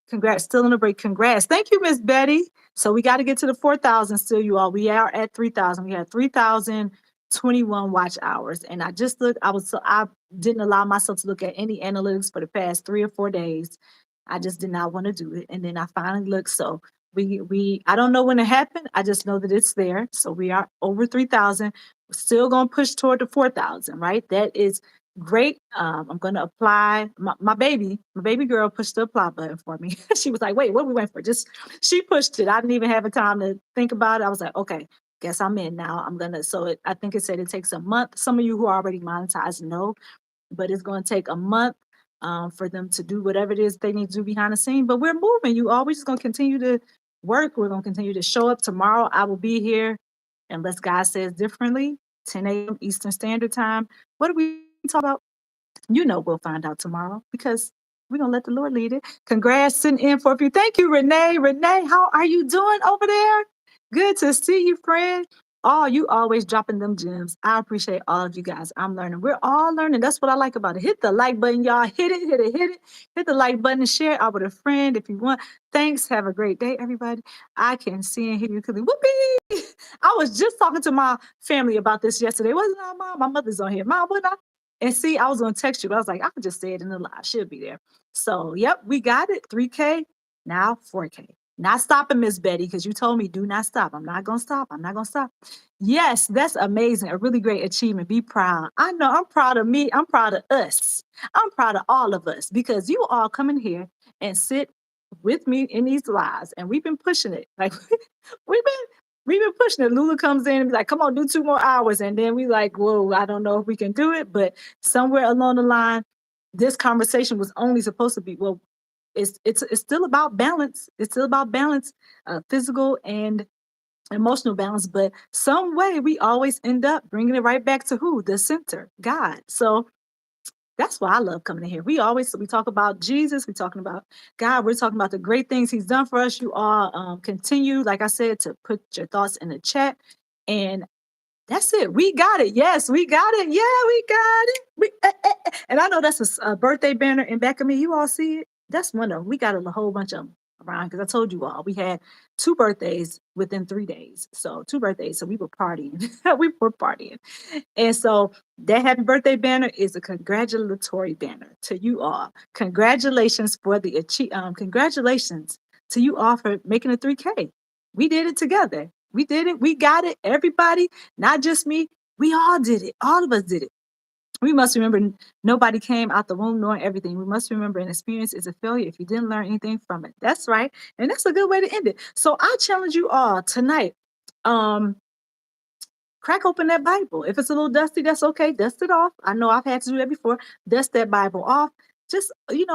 congrats, still in a break. Congrats. Thank you, Miss Betty. So we got to get to the 4,000 still, you all. We are at 3,000. We had 3,021 watch hours. And I just looked, I didn't allow myself to look at any analytics for the past 3 or 4 days. I just did not want to do it. And then I finally looked. So I don't know when it happened. I just know that it's there. So we are over 3,000. We're still going to push toward the 4,000, right? That is great. I'm going to apply. My baby girl pushed the apply button for me. She was like, wait, what are we waiting for? She pushed it. I didn't even have a time to think about it. I was like, okay, guess I'm in now. I think it said it takes a month. Some of you who are already monetized know, but it's going to take a month for them to do whatever it is they need to do behind the scene. But we're moving. You always just going to continue to work. We're going to continue to show up. Tomorrow I will be here, unless God says differently, 10 a.m. Eastern Standard Time. What do we talk about? We'll find out tomorrow, because we're going to let the Lord lead it. Congrats, sitting in for a few. Thank you, Renee. Renee, how are you doing over there? Good to see you, friend. Oh, you always dropping them gems. I appreciate all of you guys. I'm learning. We're all learning. That's what I like about it. Hit the like button, y'all. Hit it, hit it, hit it. Hit the like button and share it out with a friend if you want. Thanks. Have a great day, everybody. I can see and hear you clearly. Whoopee! I was just talking to my family about this yesterday. Wasn't I, Mom? My mother's on here. Mom, what I? And see, I was going to text you, but I was like, I could just say it in the live. She'll be there. So, yep, we got it. 3K, now 4K. Not stopping, Miss Betty, because you told me do not stop. I'm not going to stop. I'm not going to stop. Yes, that's amazing. A really great achievement. Be proud. I know I'm proud of me. I'm proud of us. I'm proud of all of us, because you all come in here and sit with me in these lives. And we've been pushing it. Like we've been pushing it. Lula comes in and be like, come on, do 2 more hours. And then we like, whoa, I don't know if we can do it. But somewhere along the line, this conversation was only supposed to be, well, it's still about balance. It's still about balance, physical and emotional balance. But some way we always end up bringing it right back to who? The center, God. So that's why I love coming in here. We talk about Jesus. We're talking about God. We're talking about the great things he's done for us. You all continue, like I said, to put your thoughts in the chat. And that's it. We got it. Yes, we got it. Yeah, we got it. And I know that's a birthday banner in back of me. You all see it? That's one of them. We got a whole bunch of them around, because I told you all we had 2 birthdays within 3 days. So 2 birthdays. So we were partying. We were partying. And so that happy birthday banner is a congratulatory banner to you all. Congratulations for the congratulations to you all for making a 3K. We did it together. We did it. We got it. Everybody, not just me. We all did it. All of us did it. We must remember nobody came out the womb knowing everything. We must remember an experience is a failure if you didn't learn anything from it. That's right. And that's a good way to end it. So I challenge you all tonight. Crack open that Bible. If it's a little dusty, that's okay. Dust it off. I know I've had to do that before. Dust that Bible off. Just,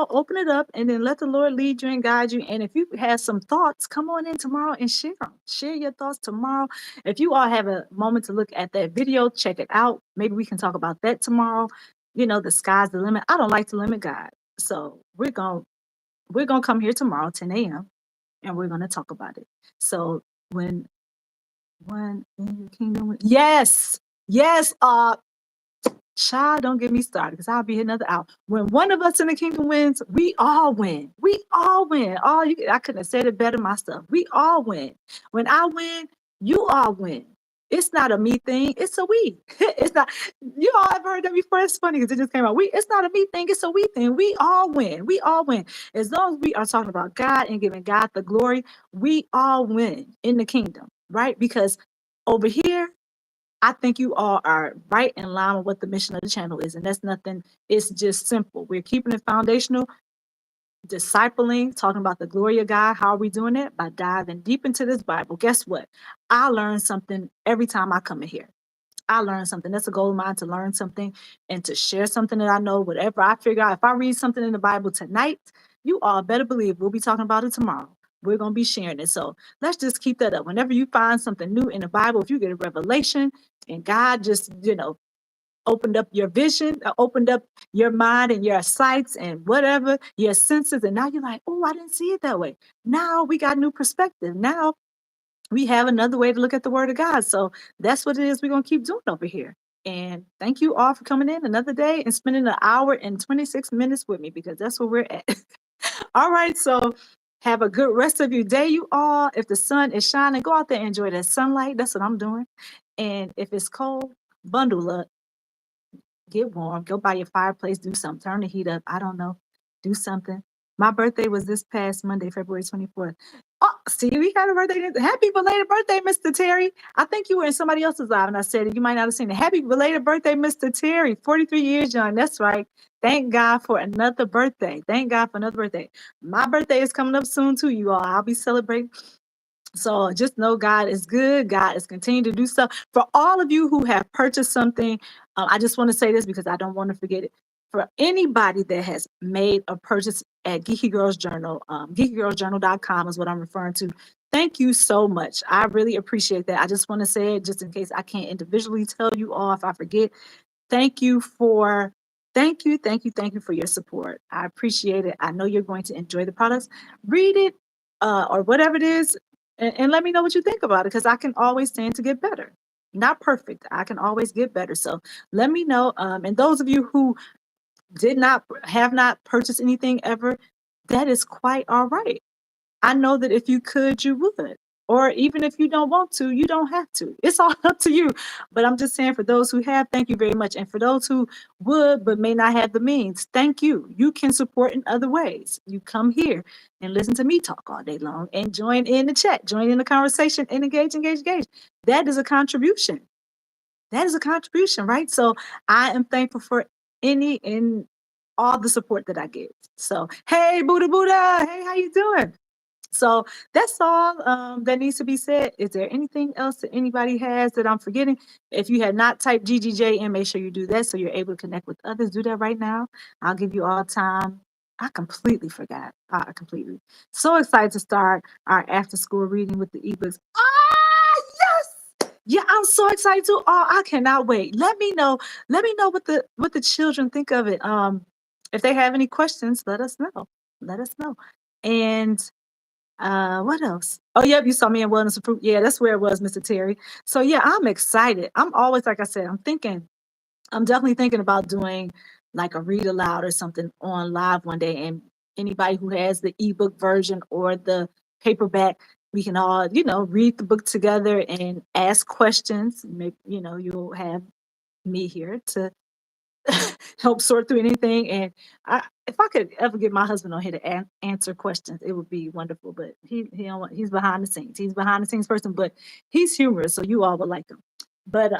open it up and then let the Lord lead you and guide you. And if you have some thoughts, come on in tomorrow and share them. Share your thoughts tomorrow. If you all have a moment to look at that video, check it out. Maybe we can talk about that tomorrow. The sky's the limit. I don't like to limit God. So we're gonna come here tomorrow, 10 a.m., and we're gonna talk about it. So when one in the kingdom. Yes, yes. Child, don't get me started because I'll be here another hour. When one of us in the kingdom wins, we all win. We all win. I couldn't have said it better myself. We all win. When I win, you all win. It's not a me thing. It's a we. It's not. You all have heard that before. It's funny because it just came out. It's not a me thing. It's a we thing. We all win. We all win. As long as we are talking about God and giving God the glory, we all win in the kingdom, right? Because over here, I think you all are right in line with what the mission of the channel is. And that's nothing, it's just simple. We're keeping it foundational, discipling, talking about the glory of God. How are we doing it? By diving deep into this Bible. Guess what? I learn something every time I come in here. I learn something. That's a goal of mine, to learn something and to share something that I know, whatever I figure out. If I read something in the Bible tonight, you all better believe we'll be talking about it tomorrow. We're going to be sharing it. So let's just keep that up. Whenever you find something new in the Bible, if you get a revelation and God just, opened up your vision, opened up your mind and your sights and whatever, your senses, and now you're like, oh, I didn't see it that way. Now we got new perspective. Now we have another way to look at the word of God. So that's what it is we're going to keep doing over here. And thank you all for coming in another day and spending an hour and 26 minutes with me, because that's where we're at. All right. So have a good rest of your day, you all. If the sun is shining, go out there and enjoy that sunlight. That's what I'm doing. And if it's cold, bundle up, get warm, go by your fireplace, do something, turn the heat up. I don't know, do something. My birthday was this past Monday, February 24th. Oh, see, we got a birthday. Happy belated birthday, Mr. Terry. I think you were in somebody else's live and I said it. You might not have seen it. Happy belated birthday, Mr. Terry. 43 years young. That's right. Thank God for another birthday. Thank God for another birthday. My birthday is coming up soon too, you all. I'll be celebrating. So just know God is good. God is continuing to do stuff. For all of you who have purchased something, I just want to say this because I don't want to forget it. For anybody that has made a purchase at Geeky Girls Journal, geekygirlsjournal.com is what I'm referring to. Thank you so much. I really appreciate that. I just want to say it just in case I can't individually tell you all if I forget. Thank you for your support. I appreciate it. I know you're going to enjoy the products. Read it or whatever it is, and let me know what you think about it, because I can always stand to get better. Not perfect. I can always get better. So let me know. And those of you who have not purchased anything ever, that is quite all right. I know that if you could, you would. Or even if you don't want to, you don't have to. It's all up to you. But I'm just saying, for those who have, thank you very much. And for those who would but may not have the means, thank you. You can support in other ways. You come here and listen to me talk all day long and join in the chat, join in the conversation, and engage. That is a contribution. That is a contribution, right? So I am thankful for any and all the support that I get. So, hey, Buddha, hey, how you doing? So that's all that needs to be said. Is there anything else that anybody has that I'm forgetting? If you have not typed GGJ in, make sure you do that so you're able to connect with others. Do that right now. I'll give you all time. I completely forgot. Completely. So excited to start our after school reading with the ebooks. Yes! Yeah, I'm so excited too. Oh, I cannot wait. Let me know. Let me know what the children think of it. If they have any questions, let us know. Let us know. And what else? Oh, yep, you saw me in Wellness and Fruit. Yeah, that's where it was, Mr. Terry. So yeah, I'm excited. I'm always, like I said, I'm definitely thinking about doing like a read aloud or something on live one day. And anybody who has the ebook version or the paperback, we can all, read the book together and ask questions. Maybe, you'll have me here to help sort through anything. And if I could ever get my husband on here to answer questions, it would be wonderful. But he's behind the scenes. He's behind the scenes person, but he's humorous, so you all would like him. But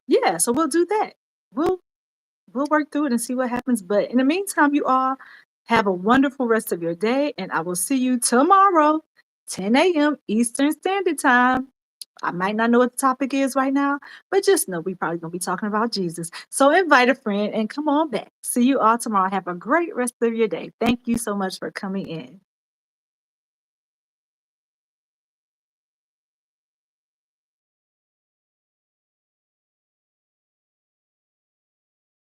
yeah, so we'll do that. We'll work through it and see what happens. But in the meantime, you all have a wonderful rest of your day, and I will see you tomorrow, 10 a.m. Eastern Standard Time. I might not know what the topic is right now, but just know we probably going to be talking about Jesus. So invite a friend and come on back. See you all tomorrow. Have a great rest of your day. Thank you so much for coming in.